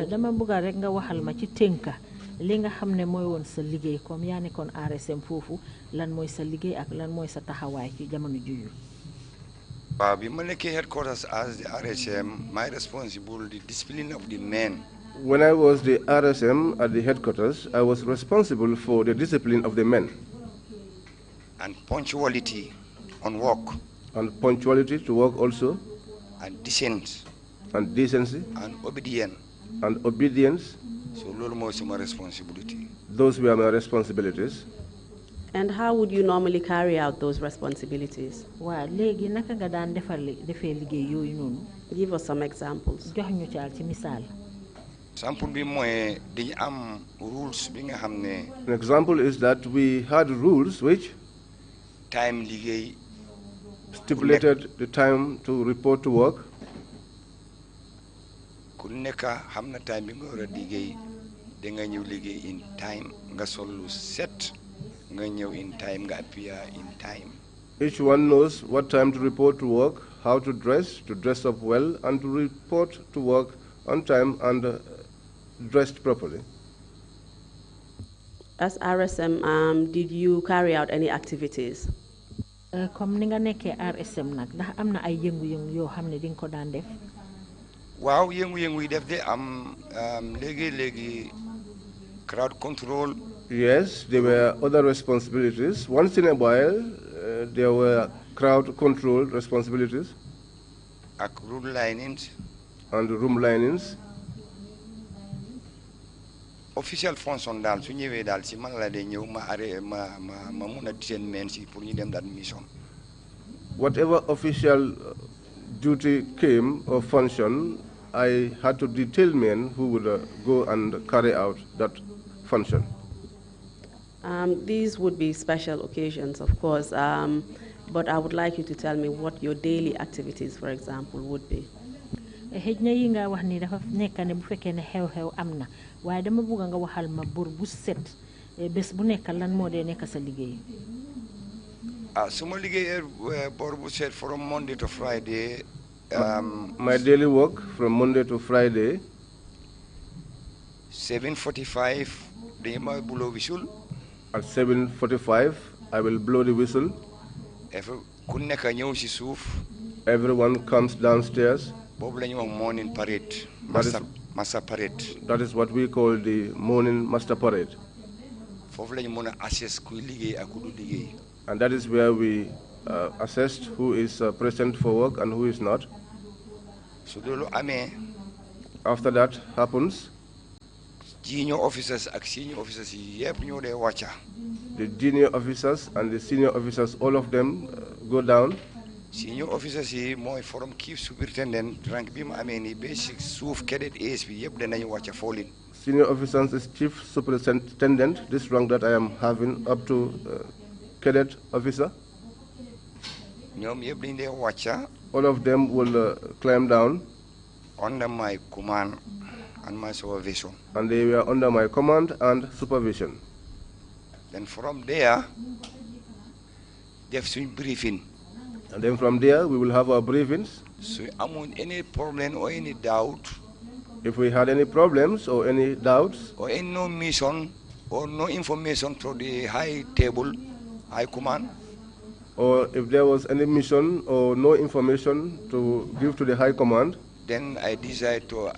Dama bëgg rek nga waxal ma ci tënka li nga xam ne mooy woon sa liggéey comme yaa nekkoon RSM foofu lan mooy sa liggéey ak lan mooy sa taxawaay ci jamono juyu. Bi ma nekkee headquarters as the RSM, my responsibility, the discipline of the men. When I was the RSM at the headquarters, I was responsible for the discipline of the men. And punctuality on work. And punctuality to work also. And decency. And decency. And obedience. And obedience. So lolu mo my responsibility. Those were my responsibilities. And how would you normally carry out those responsibilities? Wa legi naka nga daan defé liggéey yoyu nonu? Give us some examples. Jox ñu ci misal. Sample bi moy dañu am rules bi nga xamné. An example is that we had rules which time liggéey stipulated the time to report to work. Ku nekk xamna time bi nga wara liggéey da nga ñew liggéey in time nga solu set. In time, appear in time. Each one knows what time to report to work, how to dress up well, and to report to work on time and dressed properly. As RSM, did you carry out any activities? Comme ni nga nekkee RSM nag ndax am na ay yëngu-yëngu yoo xam ne di nga ko daan def. Waaw yëngu-yëngu yi def de am léegi crowd control. Yes, there were other responsibilities. Once in a while, there were crowd control responsibilities. Room linings. And room linings. Official function dal su ñëwé dal ci man la dé ñëw ma mëna seen men ci pour ñu dem dat mission. Whatever official duty came or function, I had to detail men who would go and carry out that function. These would be special occasions, of course, but I would like you to tell me what your daily activities, for example, would be. Xejna yi nga wax ni dafa nekk ne bu fekkee ne xew-xew am na waaye dama bëgg nga waxal ma bor bu set bés bu nekk lan moo dee nekk sa liggéey. Suma liggéey bor bu set from Monday to Friday. My daily work from Monday to Friday. 7:45 dañu ma blow whistle. At 7:45, I will blow the whistle. Everyone comes downstairs. Morning parade. Master parade. That is what we call the morning master parade. Foofu lañu mën a assess kuy liggéey ak ku du liggéey. And that is where we assessed who is present for work and who is not. Su loolu amee. After that happens, junior officers ak senior officers yëpp ñoo dee wàcca. The junior officers and the senior officers, all of them go down. Senior officers yi mooy from chief superintendent rank bi mu amee nii basic suuf cadet ASP yëpp danañu wàcca falling. Senior officers is chief superintendent, this rank that I am having, up to cadet officer. ñoom yëpp dañu dee wàcca. All of them will climb down. Under my command and my supervision. And they were under my command and supervision. Then from there, they've seen briefing. And then from there, we will have our briefings. So, among any problem or any doubt, if we had any problems or any doubts, or any no mission or no information to the high table, high command, or if there was any mission or no information to give to the high command, then I decide to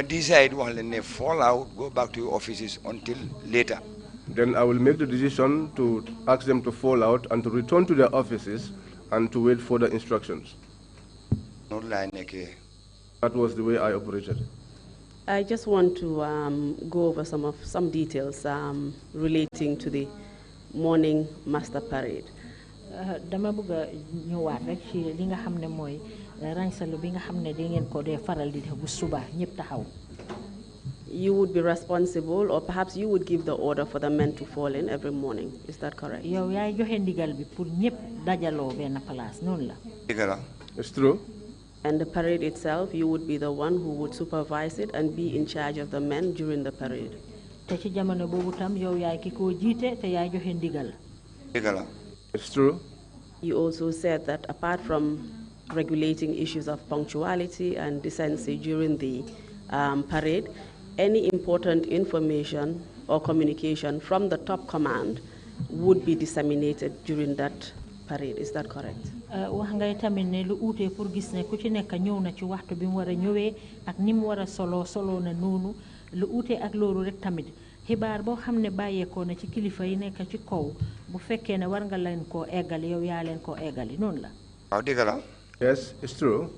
decide while they fall out, go back to your offices until later. Then I will make the decision to ask them to fall out and to return to their offices and to wait for the instructions. That was the way I operated. I just want to go over some details relating to the morning master parade. Dama bëgg ñëwaat rek ci li nga xam ne mooy rangsalu bi nga xam ne da ngeen ko dee faral di def bu suba ñëpp taxaw. You would be responsible, or perhaps you would give the order for the men to fall in every morning. Is that correct? Yow yaay joxe ndigal bi pour ñëpp dajaloo benn place noonu la. It's true. And the parade itself, you would be the one who would supervise it and be in charge of the men during the parade. Te ci jamono boobu tam yow yaay ki ko jiite te yaay joxe ndigal. It's true. You also said that apart from regulating issues of punctuality and decency during the parade, any important information or communication from the top command would be disseminated during that parade. Is that correct? Wax ngay tamit ne lu uute pour gis ne ku ci nekk ñëw na ci waxtu bi mu war a ñëwee ak ni mu war a solo na noonu lu uute ak loolu rek tamit xibaar boo xam ne bàyyeekoo na ci kilifa yi nekk ci kaw bu fekkee ne war nga leen koo eggali yow yaa leen koo eggali noonu la. Waaw dëgg la. Yes, it's true.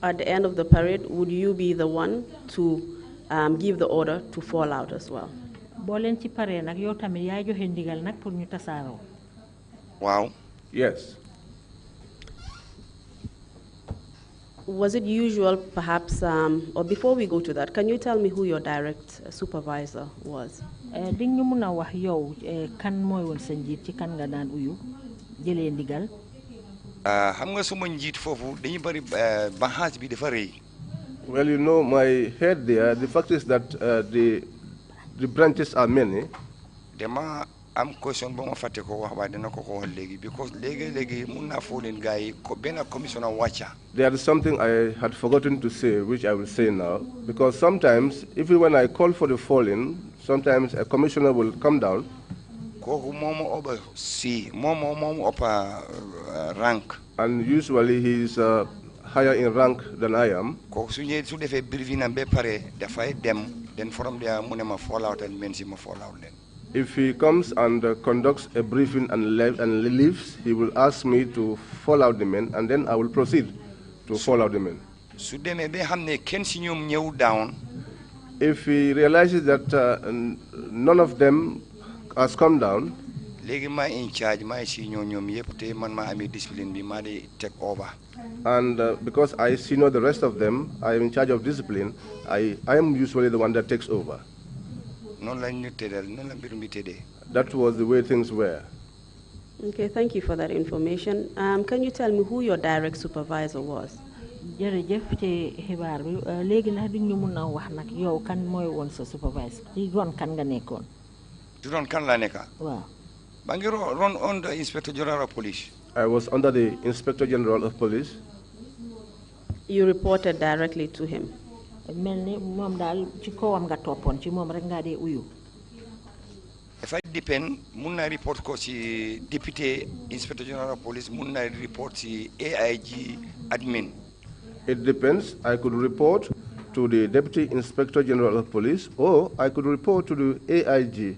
At the end of the parade, would you be the one to give the order to fall out as well? Boo leen ci paree nag yow tamit yaa joxe ndigal nag pour ñu tasaaroo. Wow. Yes. Was it usual, perhaps, or before we go to that, can you tell me who your direct supervisor was? Di ñu mun a wax yow kan mooy woon sa njiit ci kan nga daan uyu jëlee ndigal. Xam nga suma njiit foofu dañu bari banxaas bi dafa rëy. Well, you know, my head there, the fact is that the branches are many. Dama am question ba ma fàtte ko wax waaye dana ko wax léegi because léegi mun naa foo leen gars yi benn commissioner wàcca. There is something I had forgotten to say, which I will say now, because sometimes, even when I call for the fall-in, sometimes a commissioner will come down. Kooku moom moom upper rank. And usually he is higher in rank than I am. Kooku su ñëwee su defee briefing am ba pare dafay dem then from there mu ne ma fall out and men si ma fall out leen. If he comes and conducts a briefing and leaves, he will ask me to fall out the men, and then I will proceed to fall out the men. Su demee ba xam ne kenn si ñoom ñëw down. If he realizes that none of them has come down, léegi maa in charge maa si ñoom yëpp te man maa amee discipline bi maa di take over. And because I senior the rest of them, I am in charge of discipline. I am usually the one that takes over. That was the way things were. Okay, thank you for that information. Can you tell me who your direct supervisor was? Jërëjëf ci xibaar bi léegi ndax duñ ñu mun a wax nag yow kan mooy woon sa supervisor ci ron kan nga nekkoon. ci ron kan laa nekka. Waaw. maa ngi ron under Inspector General of Police. I was under the Inspector General of Police. You reported directly to him? Mel ni moom daal ci kawam nga toppoon ci moom rek nga dee uyu. dafay depend mun naa report ko ci député Inspector General of Police mun naa report ci AIG admin. It depends. I could report to the Deputy Inspector General of Police, or I could report to the AIG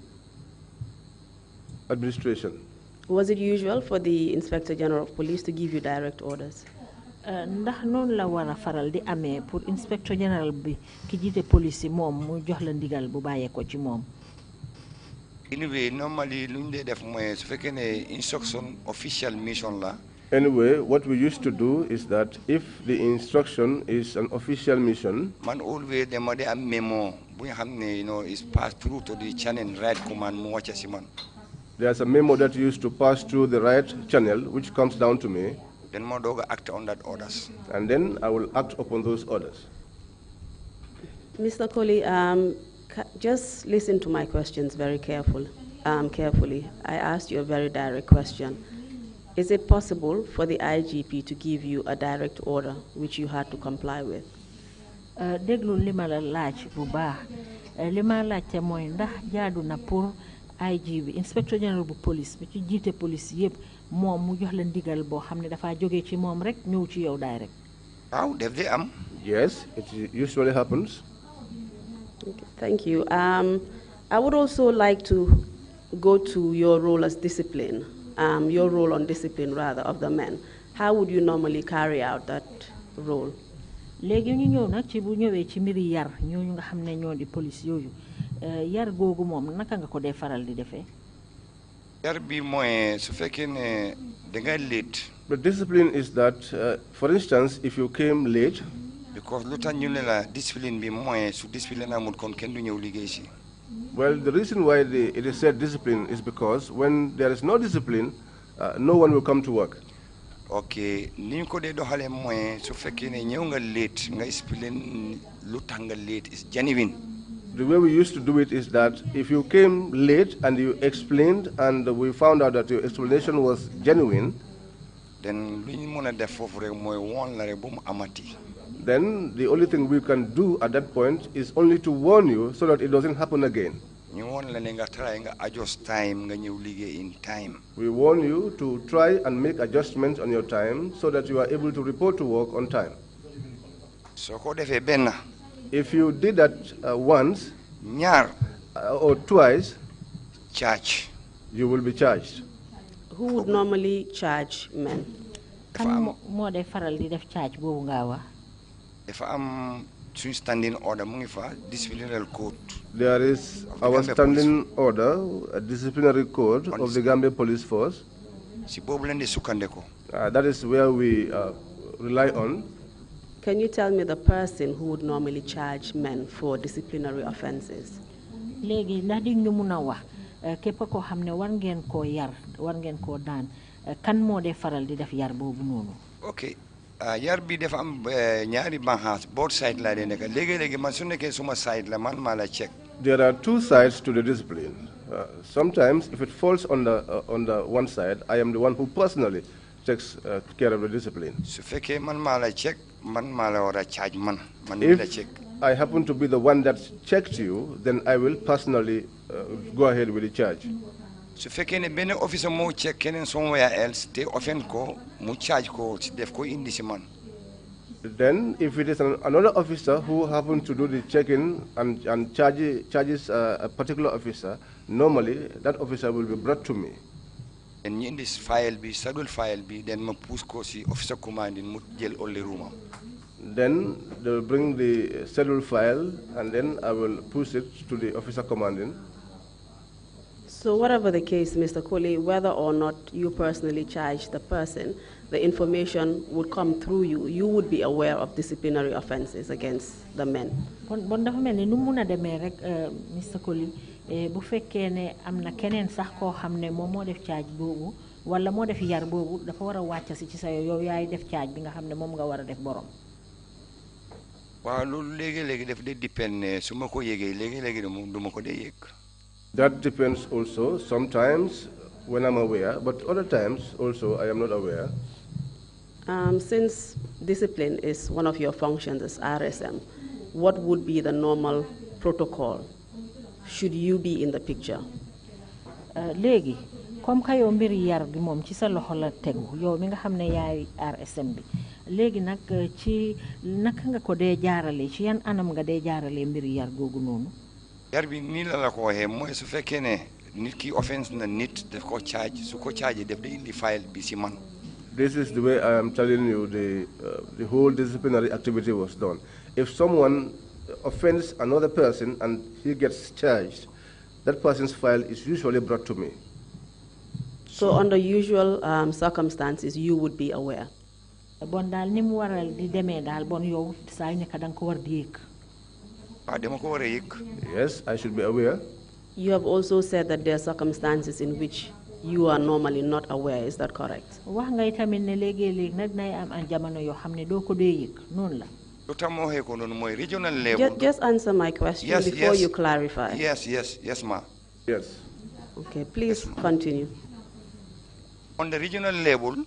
administration. Was it usual for the Inspector General of Police to give you direct orders? Ndax noonu la war a faral di amee pour inspecteur général bi ki jiite police moom mu jox la ndigal bu bàyyee ko ci moom. Anyway, normally lu ñu dee def mooy su fekkee ne instruction official mission la. Anyway, what we used to do is that if the instruction is an official mission, man always dama de am memo bu nga xam ne is passed through to the channel right command mu wàcce si man. there's a memo that used to pass through the right channel, which comes down to me. Then my dog act on that orders. And then I will act upon those orders. Mr. Colley, just listen to my questions very carefully. I asked you a very direct question. Is it possible for the IGP to give you a direct order which you had to comply with? Déglu li ma la laaj bu baax li ma laajte mooy ndax jaadu na pour IG bi inspecteur général bu police bi ci jiite police yëpp moom mu jox la ndigal boo xam ne dafa jógee ci moom rek ñëw ci yow direct. Waaw def di am. Yes, it usually happens. Okay, thank you. I would also like to go to your role as discipline, your role on discipline rather of the men. How would you normally carry out that role? Léegi ñu ñëw nag ci bu ñëwee ci mbiri yar ñooñu nga xam ne ñoo di police yooyu yar googu moom naka nga ko dee faral di defee. Yar bi mooy su fekkee ne danga late. The discipline is that, for instance, if you came late. Because lu tax ñu ne la discipline bi mooy su discipline amul kon kenn du ñëw liggéey si. Well, the reason why it is said discipline is because when there is no discipline, no one will come to work. Okay, ni ñu ko dee doxalee mooy su fekkee ne ñëw nga late nga explain lu tax nga late is genuine. The way we used to do it is that if you came late and you explained and we found out that your explanation was genuine, then lu ñu mën a def foofu rek mooy woon la rek bu mu amati. Then the only thing we can do at that point is only to warn you so that it doesn't happen again. We warn you to try and make adjustments on your time so that you are able to report to work on time. If you did that once or twice, you will be charged. Who would normally charge men? Kan mo de faral di def charge bobu nga wax? If I'm standing order, disciplinary code. There is our standing order, a disciplinary code of the Gambia Police Force. That is where we rely on. Can you tell me the person who would normally charge men for disciplinary offenses? Legi ndax di ñu mëna wax képp ko xamné war ngeen ko yar war ngeen ko daan kan mo dé faral di def yar bobu nonu? Okay. Yar bi dafa am ñaari banxaas both side la de nekk léegi man su nekkee suma side la man maa la check. There are two sides to the discipline. Sometimes if it falls on the one side, I am the one who personally takes care of the discipline. Su fekkee man maa la check man maa la war a charge man la check. If I happen to be the one that checked you, then I will personally go ahead with the charge. So fekkee ne benn officer moo check keneen somewhere else te offend ko mu charge ko def ko indi si man. Then if it is another officer who happens to do the checking and charges a particular officer, normally that officer will be brought to me. And in this file be schedule file be then ma push ko si officer commanding mu jël all the room. Then they will bring the schedule file and then I will push it to the officer commanding. So whatever the case, Mr. Colley, whether or not you personally charge the person, the information would come through you. You would be aware of disciplinary offenses against the men. Bon dafa melni nu mëna démé rek Mr. Colley bu fekkee ne am na keneen sax koo xam ne moom moo def charge boobu wala moo def yar boobu dafa war a wàcc si ci sa yow yaay def charge bi nga xam ne moom nga war a def borom. waaw loolu léegi-léegi daf dee dépend su ma ko yégee léegi-léegi du ma ko dee yég. That depends also. Sometimes when I'm aware, but other times also I am not aware. Since discipline is one of your functions as RSM, what would be the normal protocol? Should you be in the picture? Léegi comme ka yow mbiri yar gi moom ci sa loxo la tegu yow mi nga xam ne yaay RSM bi léegi nag ci naka nga ko dee jaarale ci yan anam nga dee jaarale mbiri yar googu noonu. yar bi nii la ko waxee mooy su fekkee ne nit ki offense na nit daf ko charge su ko charge def day indi file bi si man. This is the way I am telling you the whole disciplinary activity was done. If someone offends another person and he gets charged, that person's file is usually brought to me. So under usual circumstances, you would be aware? Bon dal ni mu waral di demee daal bon yow saa yu nekk danga ko war di yëg. Dama ko war a yëg. Yes, I should be aware. You have also said that there are circumstances in which you are normally not aware. Is that correct? Wax nga itamit ne léegi-léegi nag nay am jamono yoo xam ne doo ko dee yëg noonu la. Lu tax ma waxee ko noonu mooy regional level. Just answer my question before you clarify. Yes, ma. Yes. Okay, please continue. On the regional level.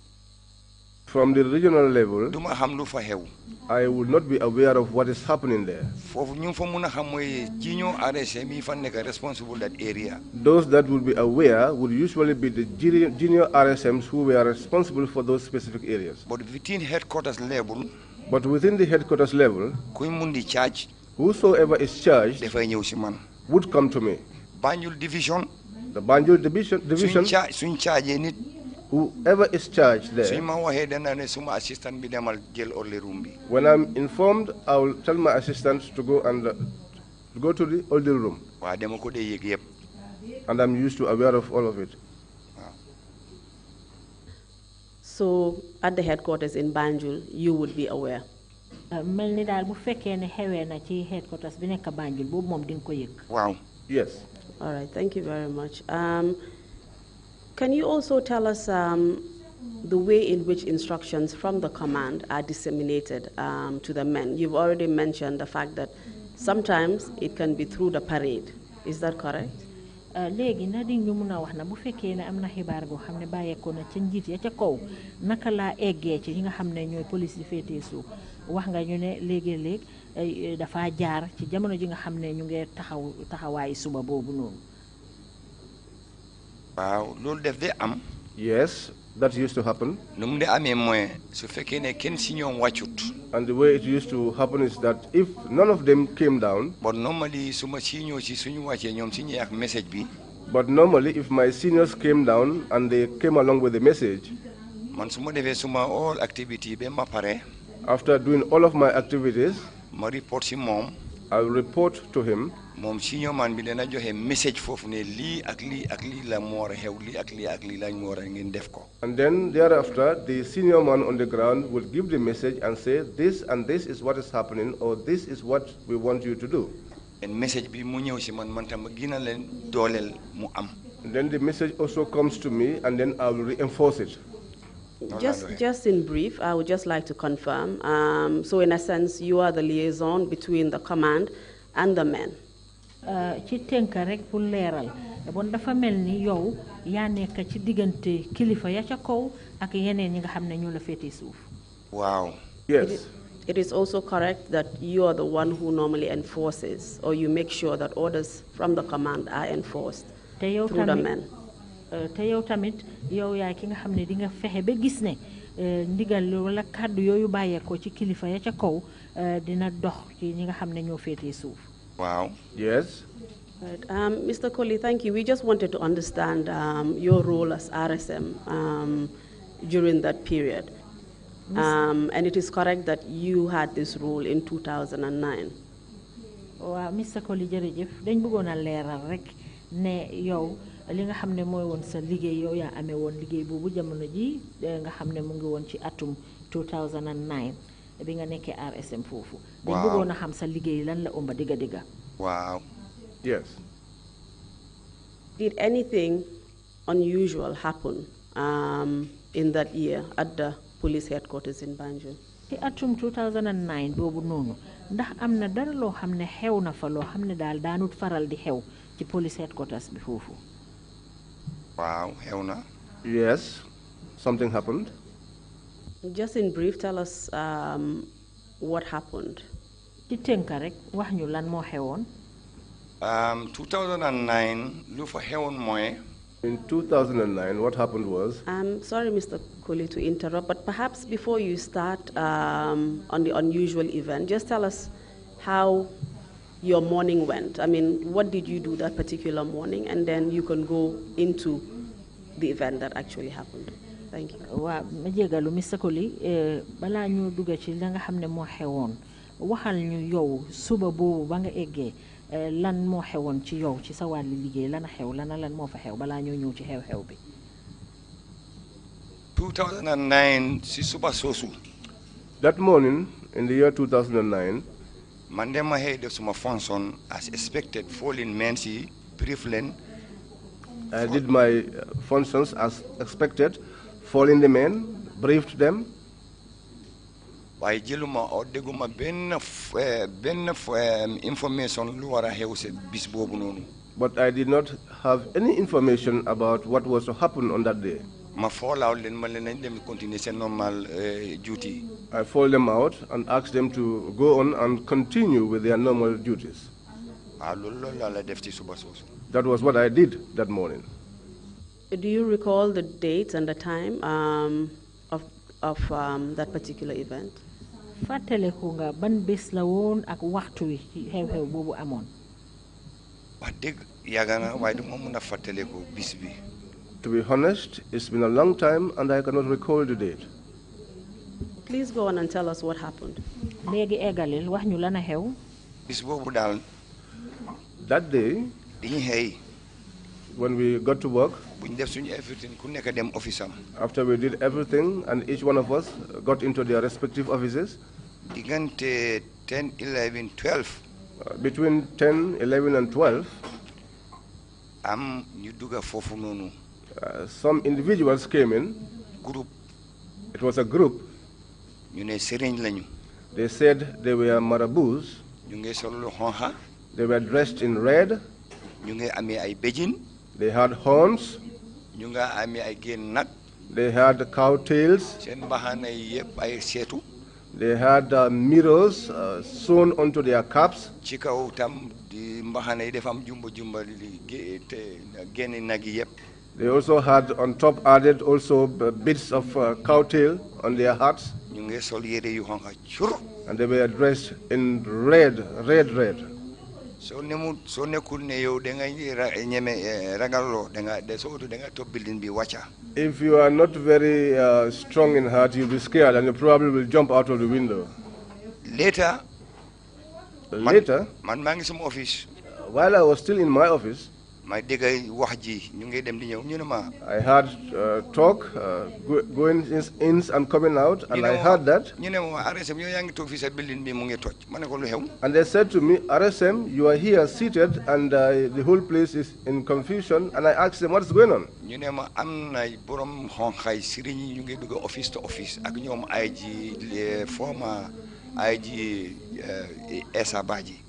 From the regional level, duma xam lu fa xew. I will not be aware of what is happening there. Foofu ñu fa mun a xam mooy ci ñoo RSM yi fa nekk responsible that area. Those that will be aware would usually be the junior RSMs who were responsible for those specific areas. But within headquarters level, within the headquarters level, kuy mun di charge, whosoever is charged dafay ñëw si man. Would come to me. Banjul division. The Banjul division. Suñ charge nit. Whoever is charged there. When I'm informed, I will tell my assistant to go to the older room. And I'm used to aware of all of it. So at the headquarters in Banjul, you would be aware? Wow. Yes. All right, thank you very much. Can you also tell us the way in which instructions from the command are disseminated to the men? You've already mentioned the fact that sometimes it can be through the parade. Is that correct? Léegi na di ñu mun a wax na bu fekkee ne am na xibaar goo xam ne bàyyeekoo na ca njiit ya ca kaw naka laa eggee ci ñi nga xam ne ñooy police yi féetee suuf wax nga ñu ne léegi-léeg dafa jaar ci jamono ji nga xam ne ñu ngi taxawaayu suba boobu noonu. Wow, loolu def de am. Yes, that used to happen. Nu mu de amee mooy su fekkee ne kenn si ñoom wàccut. And the way it used to happen is that if none of them came down. But normally su ma si ñëw si suñu wàccee ñoom si ñëw ak message bi. But normally if my seniors came down and they came along with the message. Man su ma defee suma all activity ba ma pare. After doing all of my activities. Ma report si moom. I will report to him. Moom senior man bi dana joxe message foofu ne lii ak lii la mu war a xew lii ak lii lañ mu war a ngeen def ko. And then thereafter the senior man on the ground will give the message and say this and this is what is happening or this is what we want you to do. And message bi mu ñëw si man tam ma gën a leen dooleel mu am. And then the message also comes to me and then I will reinforce it. Just in brief, I would just like to confirm. So in a sense, you are the liaison between the command and the men. Ci tënk rek pour leeral bon dafa mel ni yow yaa nekk ci diggante kilifa ya ca kaw ak yeneen ñi nga xam ne ñoo la féetee suuf. Wow. Yes. It is also correct that you are the one who normally enforces or you make sure that orders from the command are enforced through the men. Te yow tamit yow yaay ki nga xam ne di nga fexe ba gis ne ndigal wala kàddu yooyu bàyyeekoo ci kilifa ya ca kaw dina dox ci ñi nga xam ne ñoo féetee suuf. Wow. Yes. Right. Mr. Colley, thank you. We just wanted to understand your role as RSM during that period. And it is correct that you had this role in 2009. Wow, Mr. Colley, jërëjëf dañ bëggoon a leeral rek ne yow li nga xam ne mooy woon sa liggéey yow yaa amee woon liggéey boobu jamono ji nga xam ne mu ngi woon ci atum 2009 bi nga nekkee RSM foofu. dañ bëggoon a xam sa liggéey lan la ëmba digga. Wow. Yes. Did anything unusual happen in that year at the police headquarters in Banjul? ci atum 2009 boobu noonu ndax am na dara loo xam ne xew na fa loo xam ne daal daanut faral di xew ci police headquarters bi foofu. Wow, xew na. Yes, something happened. Just in brief, tell us what happened. ci tënk rek wax ñu lan moo xewoon. 2009 lu fa xewoon mooy. In 2009, what happened was, I'm sorry, Mr. Colley, to interrupt, but perhaps before you start on the unusual event, just tell us how your morning went. I mean, what did you do that particular morning? And then you can go into the event that actually happened. Thank you. Wa ma jégalu Mr. Colley balaa ñu dugg ci la nga xam ne moo xewoon waxal ñu yow suba boobu ba nga eggee lan moo xewoon ci yow ci sa wàllu liggéey lan xew lan moo fa xew balaa ñoo ñëw ci xew-xew bi. 2009 si suba soosu. That morning in the year 2009, man de ma xëy def suma function as expected falling men si brief leen. I did my functions as expected, following the men, briefed them. waaye jëluma o dégguma benn information lu war a xew si bis boobu noonu. But I did not have any information about what was to happen on that day. ma foolaaw leen ma leen nañ dem continuer seen normal duty. I followed them out and asked them to go on and continue with their normal duties. loolu la def ci suba soosu. That was what I did that morning. Do you recall the date and the time of that particular event? fàttaliku nga ban bés la woon ak waxtu wi xew-xew boobu amoon. wax dëgg yàgg na waaye duma mën a fàttaliku bis bi. To be honest, it's been a long time and I cannot recall the date. Please go on and tell us what happened. léegi eggalil wax ñu lan a xew. bis boobu daal. That day, dañuy xëy. when we got to work, buñ def suñu everything ku nekk dem office am. after we did everything and each one of us got into their respective offices, diggante 10, 11, 12. Between 10, 11 and 12, am ñu dugga foofu noonu. Some individuals came in. Group. It was a group. ñu ne sëriñ lañu. They said they were marabouts. ñu ngi sol lu xonxa. They were dressed in red. ñu ngi amee ay béjjin. They had horns. ñu nga amee ay génn nag. They had cow tails. seen mbaxana yi yëpp ay seetu. They had mirrors sewn onto their caps. ci kaw tam di mbaxana yi dafa am jumba li génn nag yi yëpp. They also had on top added also bits of cow tail on their hats. ñu ngi sol yére yu xonxa cur. And they were dressed in red. soo nekkul ne yow da nga ñeme ragaloo da nga topp building bi wàcca. If you are not very strong in heart, you'll be scared and you probably will jump out of the window. Later, man maa ngi sama office. While I was still in my office, may dégg wax ji ñu ngi dem di ñëw ñu ne ma. I heard talk going in and coming out, and I heard that. ñu ne ma RSM yow yaa ngi toog fii sa building bi mu ngi toj ma ne ko lu xew. And they said to me, RSM, you are here seated and the whole place is in confusion. And I asked them, what's going on? ñu ne ma am na borom xonxay sëriñ ñu ngi dugg office to office ak ñoom IG former IG Essa Badji.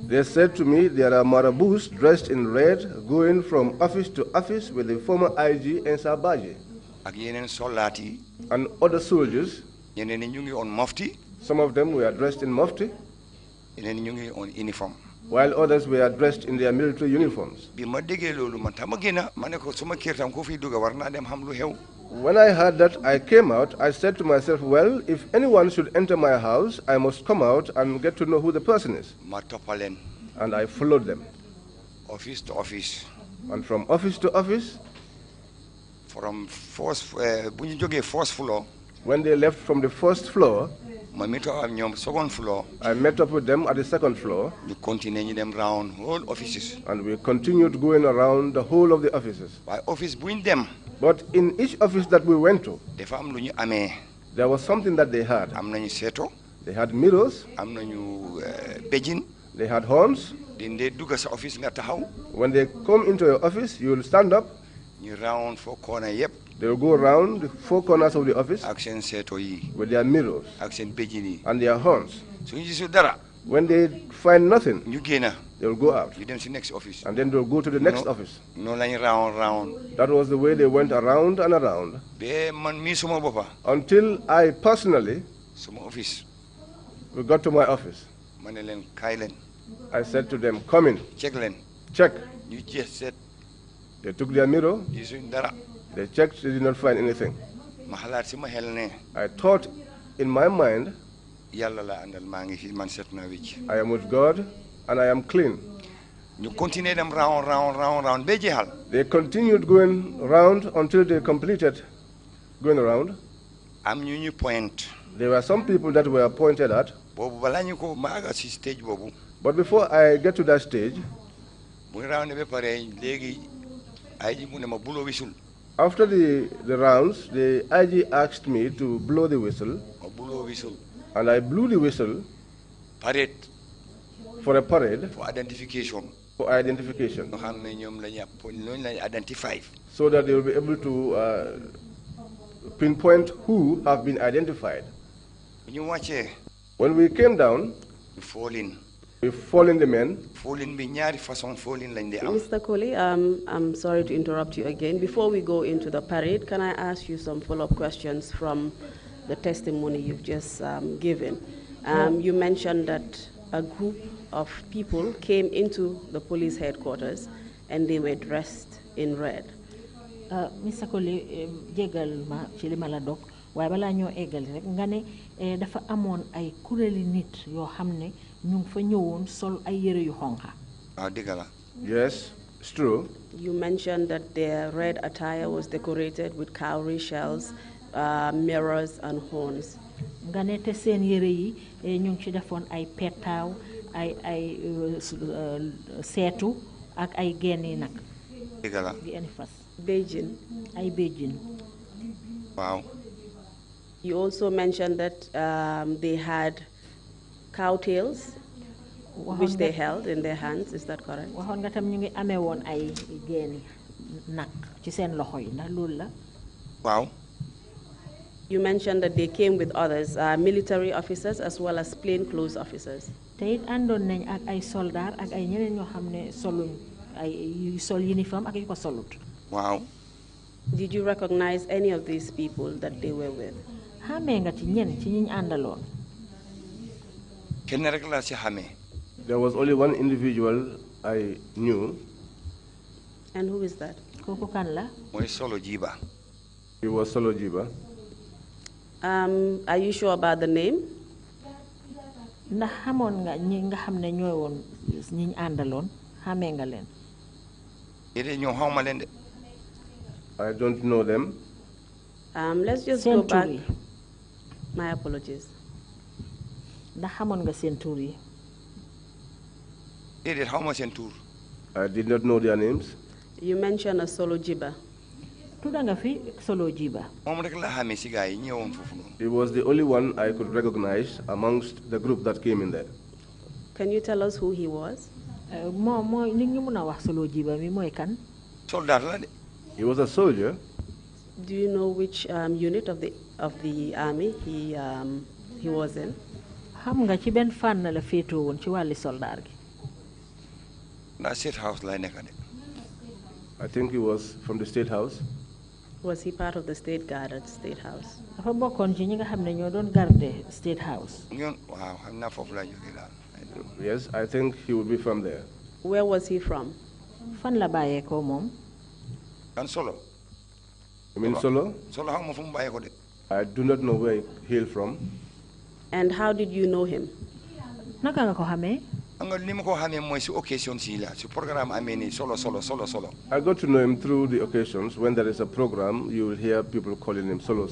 They said to me, there are marabouts dressed in red going from office to office with the former IG Essa Badji. ak yeneen soldaat yi. And other soldiers. ñeneen ñi ñu ngi on mufti. Some of them were dressed in mufti. ñeneen ñu ngi on uniform. While others were dressed in their military uniforms. bi ma déggee loolu man tam ma génn ma ne ko suma kër tam ko fi dugg war naa dem xam lu xew. When I heard that, I came out. I said to myself, well, if anyone should enter my house, I must come out and get to know who the person is. ma toppaleen. And I followed them. Office to office. And from office to office. From first floor. When they left from the first floor, ma meet up ñoom second floor. I met up with them at the second floor. ñu continuer ñu dem round whole offices. And we continued going around the whole of the offices. waaye office buñ dem. But in each office that we went to, dafa am lu ñu amee. there was something that they had. am nañu seeto. They had mirrors. am nañu béjjin. They had horns. dañ dee dugg sa office nga taxaw. When they come into your office, you will stand up. ñu round four corner yëpp. They will go around the four corners of the office. ak seen seeto yi. With their mirrors. ak seen béjjin yi. And their horns. suñu gisul dara. When they find nothing, ñu génna. they will go out. ñu dem si next office. And then they will go to the next office. noonu lañu round. That was the way they went around and around. ba man mii suma boppa. Until I personally. suma office. We got to my office. ma ne leen kaay leen. I said to them, come in. check leen. Check. you just said They took their mirror. gisuñ dara. They checked, they did not find anything. ma xalaat si ma xel ne. I thought in my mind, yàlla la àndal maa ngi fi man set naa wicc. I am with God and I am clean. ñu continuer dem round ba jeexal. They continued going round until they completed going around. am ñu point. There were some people that were pointed at. boobu balaa ñu ko ma àgga si stage boobu. But before I get to that stage, bu ñu round ba pare léegi ay ji mu ne ma buloo wisul. after the rounds, the IG asked me to blow the whistle. ma buloo wisul. And I blew the whistle. Parade. For a parade. For identification. For identification. ñoo xam ne ñoom lañu identify. So that they will be able to pinpoint who have been identified. ñu wàccee. When we came down, we fall in. We fall in the men. Fall in bi ñaari façon fall in lañ dee am. Mr. Colley, I'm sorry to interrupt you again. Before we go into the parade, can I ask you some follow-up questions from the testimony you've just given? You mentioned that a group of people came into the police headquarters and they were dressed in red. Mr. Colley, jégal ma ci li ma la dog waaye balaa ñoo eggali rek nga ne dafa amoon ay kuréeli nit yoo xam ne ñu ngi fa ñëwoon sol ay yére yu xonxa. dëgg la. Yes, it's true. You mentioned that their red attire was decorated with cowrie shells, mirrors and horns. nga ne te seen yére yi ñu ngi ci defoon ay petaaw ay seetu ak ay genn yi nag. dëgg la. di eni fas. Beijing. ay Beijing. Wow. You also mentioned that they had cow tails, which they held in their hands. Is that correct? waxoon nga tam ñu ngi amee woon ay genn nag ci seen loxo yi ndax loolu la. Wow. You mentioned that they came with others, military officers as well as plainclothes officers. te it àndoon nañ ak ay soldaar ak ay ñeneen ñoo xam ne soluñ ay yu sol uniforme ak yu ko solut. Wow. Did you recognize any of these people that they were with? xamee nga ci ñen ci ñiñ àndaloon. kenn rek laa ci xamee. There was only one individual I knew. And who is that? kooku kan la. mooy Solo Jiba. He was Solo Jiba. Are you sure about the name? ndax xamoon nga ñi nga xam ne ñooy woon ñiñ àndaloon xamee nga leen. yéen ñoo xawma leen de. I don't know them. Let's just go back. My apologies. ndax xamoon nga seen tur yi. déedéet xawma seen tur. I did not know their names. You mentioned a Solo Jiba. tudda nga fi Solo Jiba. moom rek la xamee si gars yi ñëwoon foofu noonu. He was the only one I could recognize amongst the group that came in there. Can you tell us who he was? mooy nit ñi mun a wax Solo Jiba mi mooy kan. soldat la de. He was a soldier. Do you know which unit of the army he was in? xam nga ci benn fànn la féetoo woon ci wàlli soldaar gi. ndax State House lay nekk de. I think he was from the State House. Was he part of the State Guard at State House? dafa bokkoon ci ñi nga xam ne ñoo doon garde State House. ñun waaw xam naa foofu laa jógee daal. Yes, I think he would be from there. Where was he from? fan la bàyyeekoo moom. kan Solo. You mean Solo? Solo xam nga fu mu bàyyeekoo de. I do not know where he hailed from. And how did you know him? naka nga ko xamee. xam nga ni ma ko xamee mooy si occasion si la si programme amee nii Solo. I got to know him through the occasions. When there is a program, you will hear people calling him Solo.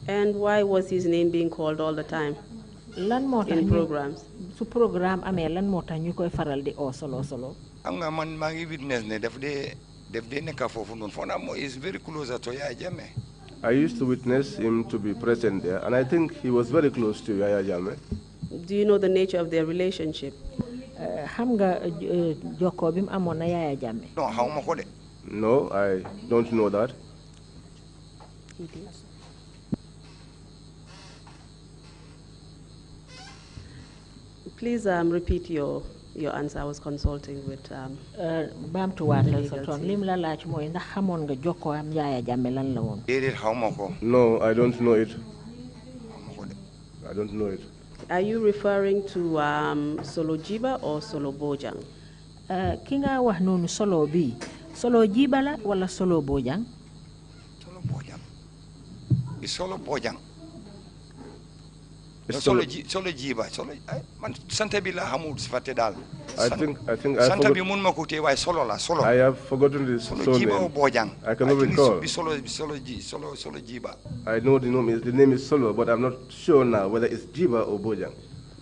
And why was his name being called all the time? lan moo tax in programs? su programme amee lan moo tax ñu koy faral di oo Solo. xam nga man maa ngi witness ne daf dee nekk foofu noonu foo naa mooy is very close to Yaya Jammeh. I used to witness him to be present there, and I think he was very close to Yaya Jammeh. Do you know the nature of their relationship? xam nga jokkoo bi mu amoon na Yaya Jammeh. non xaw ma ko de. No, I don't know that. Please repeat your answer. I was consulting with baamtuwaatal sa toon lim la laaj mooy ndax xamoon nga jokkoo am Yaya Jammeh lan la woon. déedéet xaw ma ko. No, I don't know it. xaw ma ko de. I don't know it. Are you referring to Solo Jiba or Solo Bojang? ki nga wax noonu Solo bi solo jibala wala solo bojang? Solo bojang. It's solo bojang. It's Solo jiba. Solo man Santa Bila Hamud Fatedal. I think Santa Bimun Makute, why solo la solo. I have forgotten the Solo surname. jiba or bojang. I cannot recall. Solo jiba. I know the name is Solo, but I'm not sure now whether it's Jiba or Bojang.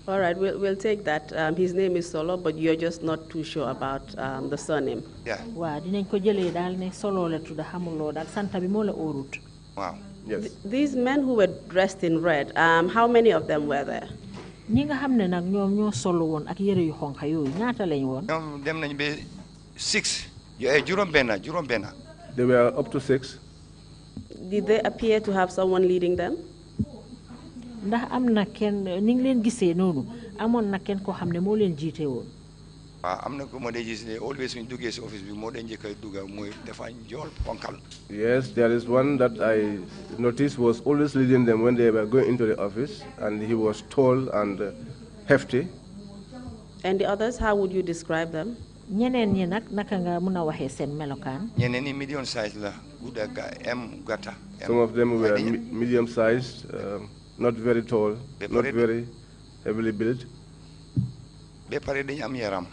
All right, we'll take that. His name is Solo, but you're just not too sure about the surname. Yeah. Wa dinañ ko jëlé dal ne solo la tudda xamuloo dal santa bi mo la orut. Wow. Yes. These men who were dressed in red, how many of them were there? Ñi nga xamne nak ñoom ñoo solo won ak yére yu xonxa yoy ñaata lañ won? ñoom dem nañ be 6 juróom benn They were up to 6. Did they appear to have someone leading them? Ndax am na kenn ni ngi leen gisee noonu amoon na kenn koo xam ne moo leen jiite woon. waaw am na ko ma dee gis ne always suñ duggee si office bi moo dee njëkk a dugga mooy dafa njool ponkal. Yes, there is one that I noticed was always leading them when they were going into the office, and he was tall and hefty. And the others, how would you describe them? ñeneen ñi nag naka nga mën a waxee seen melokaan. ñeneen ñi medium size la gudda gàtta. Some of them were medium sized, not very tall, not very heavily built. ba pare dañu am yaram.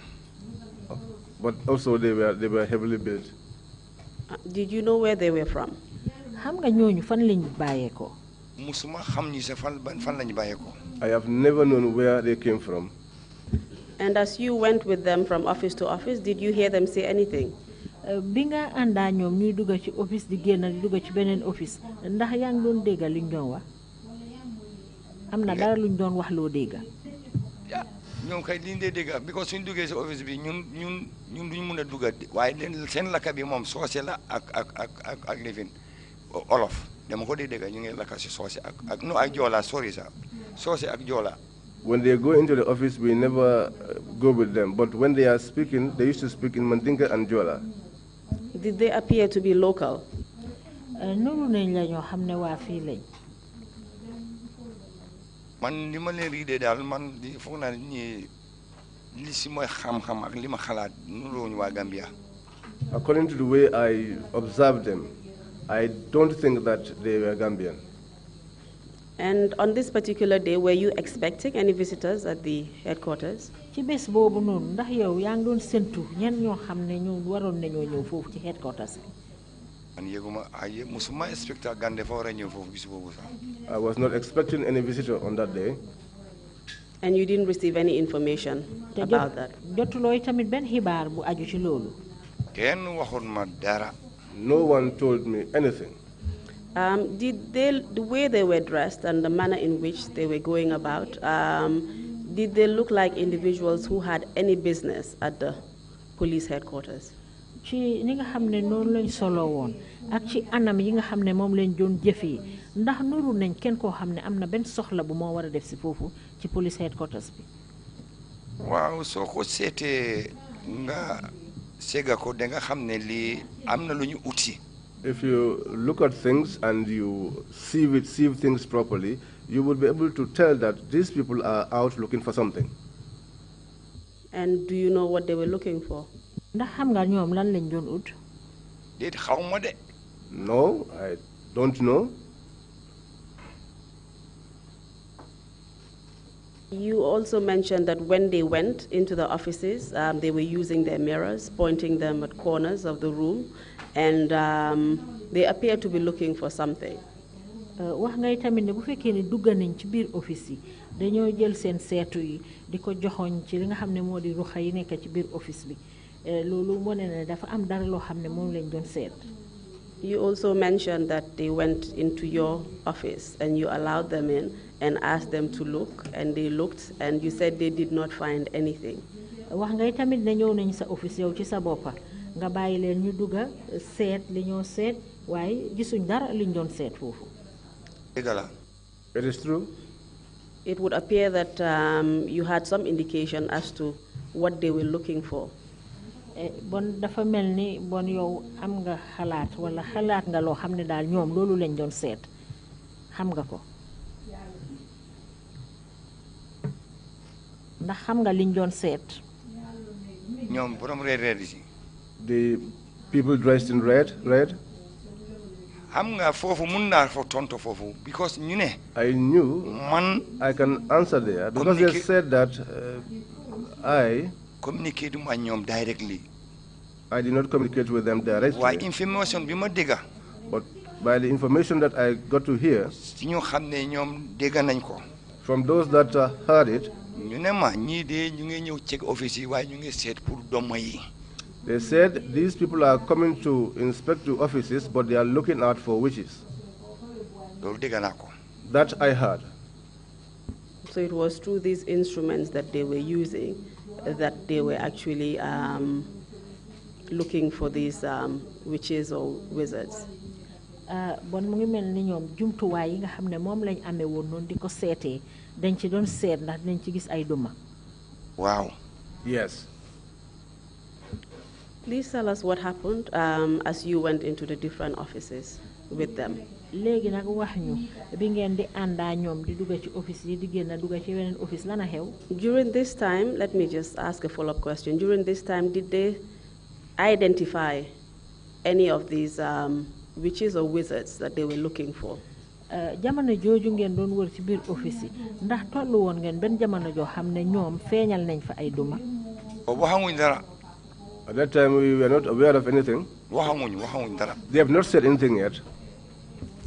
But also they were heavily built. Did you know where they were from? xam nga ñooñu fan lañ bàyyeekoo. musuma xam ñi sa fan lañ bàyyeekoo. I have never known where they came from. And as you went with them from office to office, did you hear them say anything? bi nga àndaa ñoom ñuy dugg ci office di génn di dugg ci beneen office ndax yaa ngi doon dégg luñ doon wax am na dara luñ doon wax loo dégg. ñoom kay liñ dee dégg because suñ duggee si office bi ñun duñ mun a dugga waaye seen lakka bi moom soose la ak lifin olof dama ko dee dégg ñu ngi lakka si soose ak joola sorry sax soose ak joola. When they go into the office, we never go with them. But when they are speaking, they used to speak in Mandinka and Jola. Did they appear to be local? Nuru nañ la ñoo xam ne waa fii lañ. man li ma leen riidee daal man foog naa ñi li si mooy xam-xam ak li ma xalaat nuróoñu waa Gambia. According to the way I observed them, I don't think that they were Gambian. And on this particular day, were you expecting any visitors at the headquarters? ci bés boobu noonu ndax yow yaa ngi doon séntu ñen ñoo xam ne ñu waroon nañoo ñëw foofu ci headquarters bi. man yëguma musuma expecté Gande fa war a ñëw foofu bis boobu sax. I was not expecting any visitor on that day. And you didn't receive any information about that? jotuloo tamit benn xibaar bu aju ci loolu. kenn waxoon ma dara. No one told me anything. The way they were dressed and the manner in which they were going about, did they look like individuals who had any business at the police headquarters? ci ni nga xam ne noonu lañ solo woon ak ci anam yi nga xam ne moom lañ doon jëfee ndax nuru nañ kenn koo xam ne am na benn soxla bu moo war a def si foofu ci police headquarters bi. waaw soo ko seetee nga sega ko da nga xam ne lii am na lu ñu uti. If you look at things and you see things properly, you will be able to tell that these people are out looking for something. And do you know what they were looking for? ndax xam nga ñoom lan lañ doon ut. déet xaw ma de. No, I don't know. You also mentioned that when they went into the offices, they were using their mirrors, pointing them at corners of the room, and they appear to be looking for something. wax ngay tamit ne bu fekkee ne dugga nañ ci biir office yi dañoo jël seen seetu yi di ko joxoñ ci li nga xam ne moo di ruxa yi nekk ci biir office bi loolu moo ne dafa am dara loo xam ne moom lañ doon seet. You also mentioned that they went into your office and you allowed them in and asked them to look, and they looked, and you said they did not find anything. wax ngay tamit ne ñëw nañ sa office yow ci sa boppa nga bàyyi leen ñu dugga seet li ñoo seet waaye gisuñ dara liñ doon seet foofu. It is true. It would appear that you had some indication as to what they were looking for. Bon dafa mel ni bon yow am nga xalaat wala xalaat nga loo xam ne daal ñoom loolu lañ doon seet xam nga ko ndax xam nga liñ doon seet. ñoom borom reer yi. The People dressed in red. xam nga foofu mun naa fa tonto foofu because ñu ne I knew man I can answer there because they said that I communicate ma ñoom directly. I did not communicate with them directly. waaye information bi ma dégga. But by the information that I got to hear, si ñu xam ne ñoom dégg nañ ko. from those that heard it, ñu ne ma ñii de ñu ngi ñëw check office yi waaye ñu ngi seet pour doomu yi. they said these people are coming to inspect the offices, but they are looking out for witches. loolu dégg naa ko. That I heard. So it was through these instruments that they were using that they were actually looking for these witches or wizards. Bon mu ngi mel ni ñoom jumtuwaay yi nga xam ne moom lañ amee woon noonu di ko seetee dañ ci doon seet ndax dañ ci gis ay duma. Wow. Yes. Please tell us what happened as you went into the different offices with them. Léegi nag wax ñu bi ngeen di àndaa ñoom di dugg ci office yi di génn dugg ci weneen office lan a xew. During this time, let me just ask a follow-up question. During this time, did they identify any of these witches or wizards that they were looking for? Jamono jooju ngeen doon wër ci biir office yi ndax tollu woon ngeen benn jamono joo xam ne ñoom feeñal nañ fa ay duma. waxamuñ dara. At that time, we were not aware of anything. waxamuñ dara. They have not said anything yet.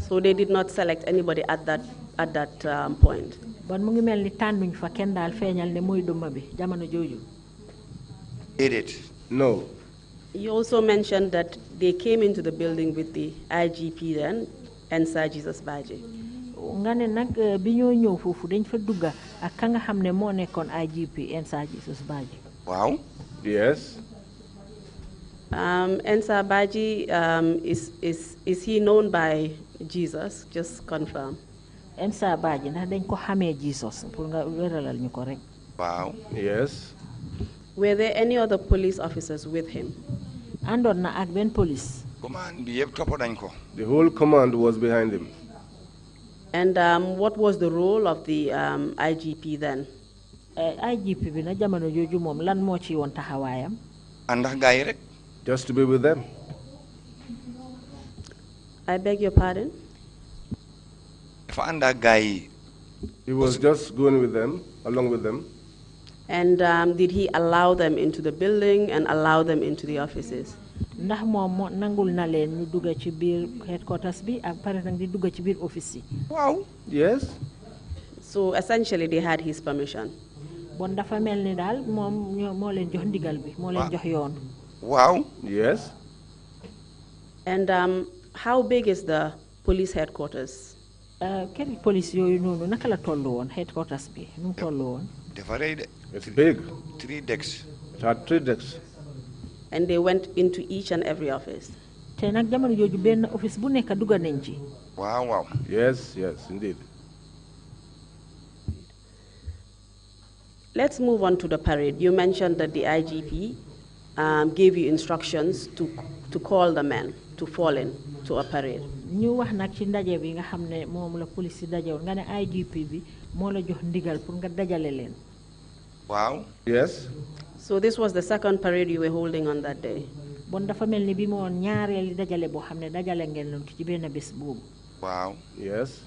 So they did not select anybody at that point. Bon mu ngi mel ni tànnuñ fa kenn daal feeñal ne mooy duma bi jamono jooju. No. You also mentioned that they came into the building with the IGP then, Ensa Jesus Baji. Nga ne nag bi ñoo ñëw foofu dañ fa dugga ak ka nga xam ne moo nekkoon IGP Ensa Jesus Baji. Wow. Yes. Ensa Baji, is he known by Jesus? Just confirm. Ensa Baji ndax dañ ko xamee Jesus pour nga wéralal ñu ko rek. Wow. Yes. Were there any other police officers with him? Àndoon na ak benn police. Command bi yëpp topp nañ ko. The whole command was behind him. And what was the role of the IGP then? IGP bi na jamono jooju moom lan moo ci woon taxawaayam. Àndax gaa yi rek. Just to be with them. I beg your pardon? Dafa àndax gaa yi. He was just going with them, along with them. And did he allow them into the building and allow them into the offices? Ndax moom moo nangul na leen ñu dugg ci biir headquarters bi ak pare nag di dugg ci biir office yi. Wow. Yes. So essentially they had his permission. Bon dafa mel ni daal moom moo leen jox ndigal bi moo leen jox yoon. Wow. Yes. And how big is the police headquarters? Kër police yooyu noonu naka la tollu woon headquarters bi nu mu tollu woon. Dafa rëy de. It's big. 3 decks. It had 3 decks. And they went into each and every office? Te nag jamono jooju benn office bu nekk dugga nañ ci. Wow, wow. Yes, indeed. Let's move on to the parade. You mentioned that the IGP gave you instructions to call the men to fall in to a parade. ñu wax nag ci ndaje bi nga xam ne moom la police yi daje woon nga ne IGP bi moo la jox ndigal pour nga dajale leen. Wow. Yes. So this was the second parade you were holding on that day? Bon dafa mel ni bi moo ñaareeli dajale boo xam ne dajale ngeen leen ci benn bés boobu. Wow. Yes.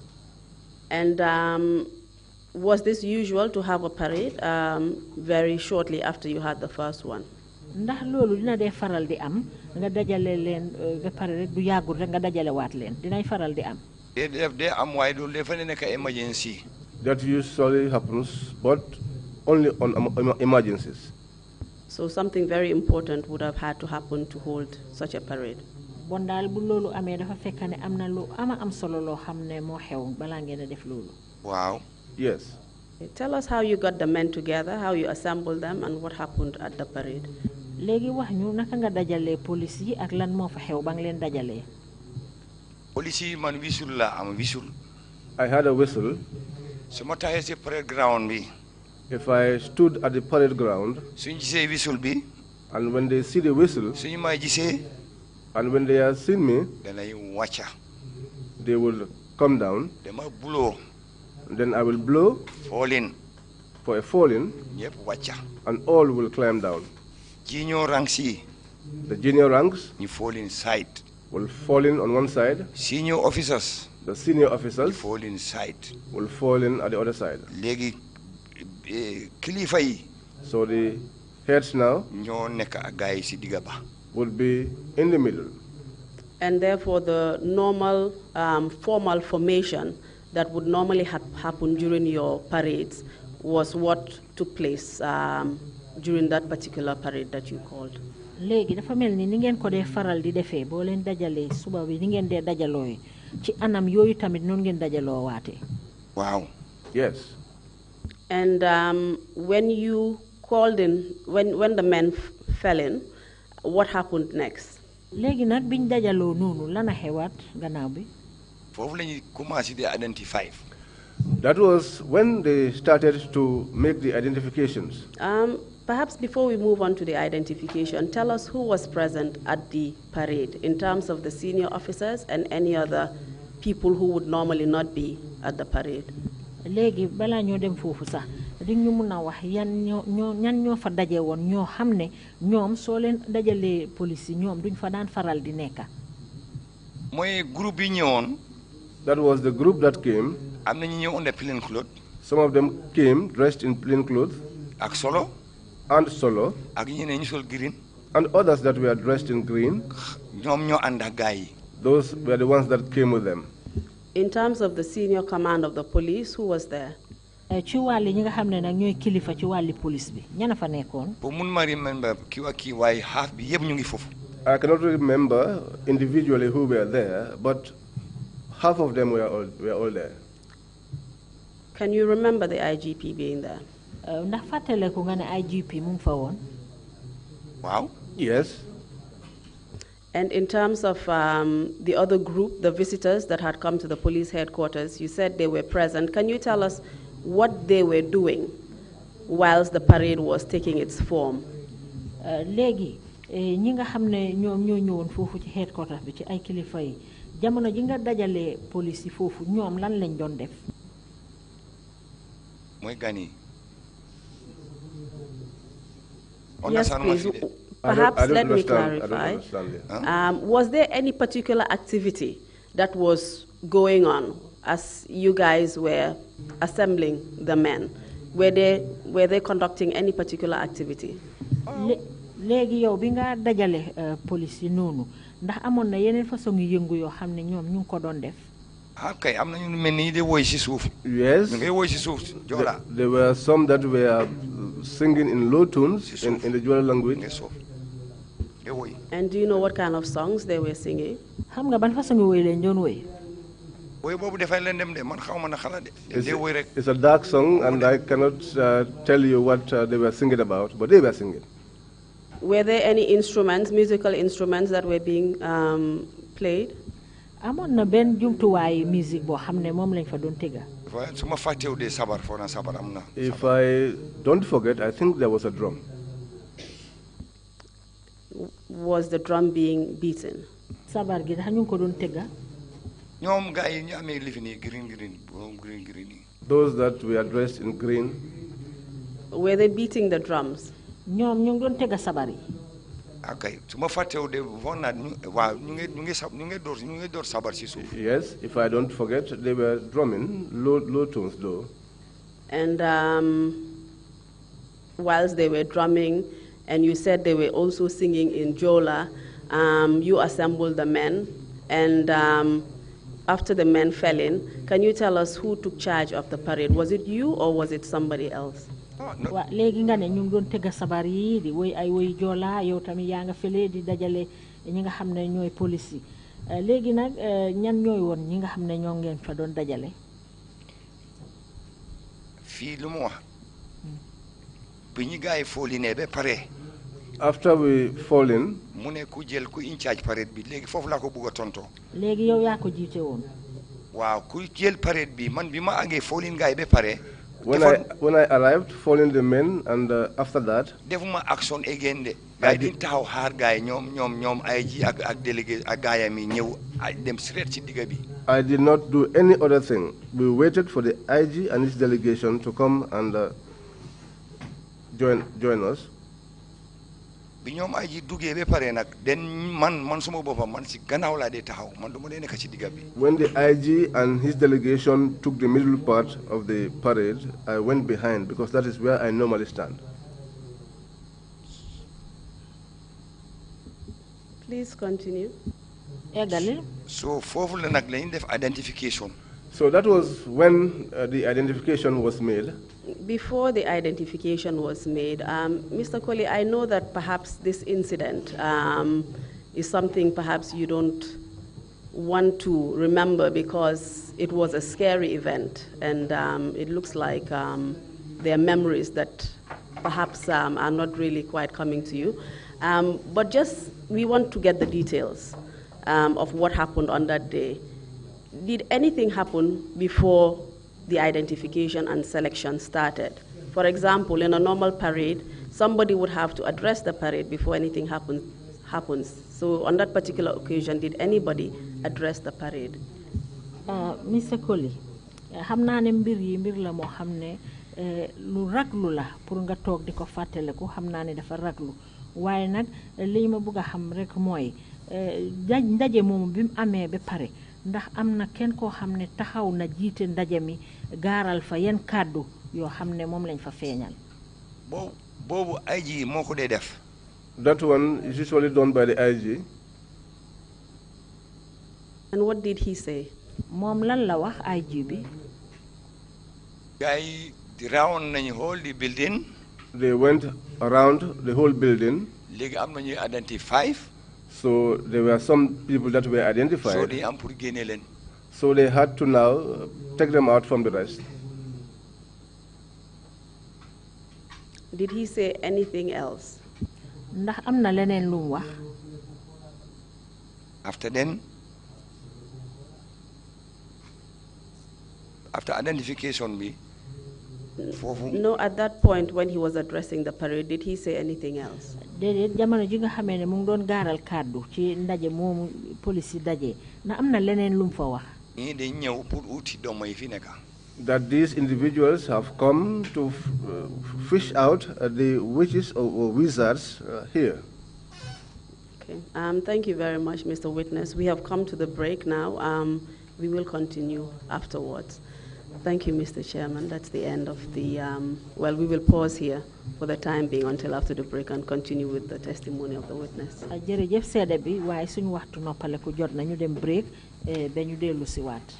And was this usual to have a parade very shortly after you had the first one? Ndax loolu dina dee faral di am nga dajale leen ba pare rek du yàggul rek nga dajale waat leen dinay faral di am. They am waaye loolu dafa nekk emergency. That usually happens, but only on emergencies. So something very important would have had to happen to hold such a parade. Bon daal bu loolu amee dafa fekk ne am na lu am solo loo xam ne moo xew balaa ngeen a def loolu. Wow. Yes. Tell us how you got the men together, how you assembled them, and what happened at the parade. Léegi wax ñu naka nga dajalee police yi ak lan moo fa xew ba nga leen dajalee. Police yi man whistle la am whistle. I had a whistle. su ma taxee si parade ground bi. If I stood at the parade ground, suñu gisee whistle bi. and when they see the whistle, suñu may gisee. and when they have seen me, danay wàcca. they will come down. dama blow. Then I will blow fall in. for a falling, ñëpp wàcca. and all will climb down. ji ñoo rang si. The junior ranks you fall inside. will fall in on one side. Senior officers, The senior you officers fall inside. will fall in at the other side. Legi kilifa yi So the heads now ñoo nekk ak gaay si digga ba. would be in the middle. And therefore, the normal formal formation that would normally happen during your parades was what took place during that particular parade that you called. léegi dafa mel ni ngeen ko dee faral di defee boo leen dajalee suba bi ni ngeen dee dajaloo ci anam yooyu tamit noonu ngeen dajaloo waatee. Wow. Yes. And when you called in, when the men fell in, what happened next? léegi nag biñ dajaloo noonu lana xewaat gannaaw bi. Foofu la ñuy commencé di identify. That was when they started to make the identifications. Perhaps before we move on to the identification, tell us who was present at the parade in terms of the senior officers and any other people who would normally not be at the parade. léegi balaa ñoo dem foofu sax di ñu mun a wax ñan ñoo fa daje woon ñoo xam ne ñoom soo leen dajalee police yi ñoom duñ fa daan faral di nekka. mooy groupe yi ñëwoon. That was the group that came. am na ñu ñëw under plain clothes. Some of them came dressed in plain clothes. ak solo. And solo. ak ñeneen ñu sol green. And others that were dressed in green. ñoom ñoo ànd ak gaay yi. Those were the ones that came with them. In terms of the senior command of the police, who was there? ci wàlli ñi nga xam ne nag ñooy kilifa ci wàlli police bi ñana fa nekkoon. pour mun ma remember kii waa kii waaye half bi yëpp ñu ngi foofu. I cannot remember individually who were there, but half of them were all there. Can you remember the IGP being there? ndax fàttaleku nga ne IGP mu ngi fa woon. Wow. Yes. And in terms of the other group, the visitors that had come to the police headquarters, you said they were present. Can you tell us what they were doing whilst the parade was taking its form? léegi ñi nga xam ne ñoom ñoo ñëwoon foofu ci headquarters bi ci ay kilifa yi jamono ji nga dajalee police yi foofu ñoom lan lañ doon def. mooy gan yi. Yes, please. Perhaps let me clarify. Was there any particular activity that was going on as you guys were assembling the men? Were they conducting any particular activity? léegi yow bi nga dajale police yi noonu ndax amoon na yeneen façon yu yëngu yoo xam ne ñoom ñu ngi ko doon def. kay am na ñu mel ni de woy si suuf. Yes. ñu ngi woy si suuf Joola. There were some that were singing in low tones in the Joola language. And do you know what kind of songs they were singing? xam nga ban façon woy leen doon woy. woy boobu dafay leen dem de man xaw ma na xalaat de. It's a dark song, and I cannot tell you what they were singing about, but they were singing. Were there any instruments, musical instruments that were being played? amoon na benn jumtuwaayu musique boo xam ne moom lañ fa doon tega. su ma fàttewu de sabar foo na sabar am na. If I don't forget, I think there was a drum. Was the drum being beaten? sabar gi dax ñu ngi ko doon tega. ñoom gars yi ñu amee lifi nii green. Those that were dressed in green. Were they beating the drums? ñoom ñu ngi doon tega sabar yi. okay su ma fàttewu de foog naa waaw ñu ngi door sabar si suuf. Yes, if I don't forget, they were drumming low tones though. And whilst they were drumming, and you said they were also singing in Jola, you assembled the men, and after the men fell in, can you tell us who took charge of the parade? Was it you or was it somebody else? waa léegi nga ne ñu ngi doon tega sabar yi di woy ay woy Joola yow tamit yaa nga fële di dajale ñi nga xam ne ñooy police yi léegi nag ñan ñooy woon ñi nga xam ne ñoo ngeen fa doon dajale. fii lu mu wax bi ñu gars yi foolinee ba pare. After we fall in. mu ne ku jël ku in charge parade bi léegi foofu laa ko bëgg a tontoo. léegi yow yaa ko jiite woon. waaw ku jël parade bi man bi ma àggee foolin gars yi ba pare. When I arrived, following the men, and after that, defuma action again de. I didn't taxaw xaar gaay ñoom IG ak délégué ak gaayam yi ñëw dem straight ci digga bi. I did not do any other thing. We waited for the IG and his delegation to come and join us. bi ñoom IG duggee ba pare nag den man suma boppam man si gannaaw laa dee taxaw man du ma dee nekk ci digga bi. When the IG and his delegation took the middle part of the parade, I went behind because that is where I normally stand. Please continue. So foofu la nag lañ def identification. So that was when the identification was made. Before the identification was made, Mr. Colley, I know that perhaps this incident is something perhaps you don't want to remember because it was a scary event, and it looks like there are memories that perhaps are not really quite coming to you. But just, we want to get the details of what happened on that day. Did anything happen before the identification and selection started? For example, in a normal parade, somebody would have to address the parade before anything happens. So on that particular occasion, did anybody address the parade? Mr. Colley, xam naa ne mbir la moo xam ne lu raglu la pour nga toog di ko fàttaliku xam naa ne dafa raglu waaye nag li ma bëgg a xam rek mooy ndaje moomu bi mu amee ba pare ndax am na kenn koo xam ne taxaw na jiite ndaje mi gaaral fa yan kàddu yoo xam ne moom lañ fa feeñal. boobu IG moo ko dee def. That one is usually done by the IG. And what did he say? Moom lan la wax IG bi. Guy round nañu whole the building. They went around the whole building. Léegi am na ñuy identify. So there were some people that were identified. So they am pour génne leen. So they had to now take them out from the rest. Did he say anything else? Ndax am na leneen lu mu wax. After then, after identification bi. No, at that point when he was addressing the parade, did he say anything else? Déedéet jamono ji nga xamee ne mu ngi doon gaaral kàddu ci ndaje moomu police yi daje na am na leneen lu mu fa wax. Ñii dañ ñëw pour uti doom yi fi nekk. That these individuals have come to fish out the witches or wizards here. Okay. Thank you very much, Mr. Witness. We have come to the break now. We will continue afterwards. Thank you, Mr. Chairman. That's the end of the, well, we will pause here for the time being until after the break and continue with the testimony of the witness. Jërëjëf seede bi waaye suñu waxtu noppaleku jot na ñu dem break ba ñu dellu si waat.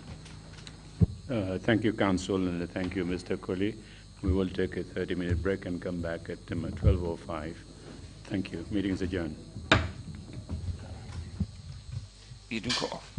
Thank you, Council, and thank you, Mr. Colley. We will take a 30-minute break and come back at 12:05. Thank you. Meeting is adjourned. You don't go off.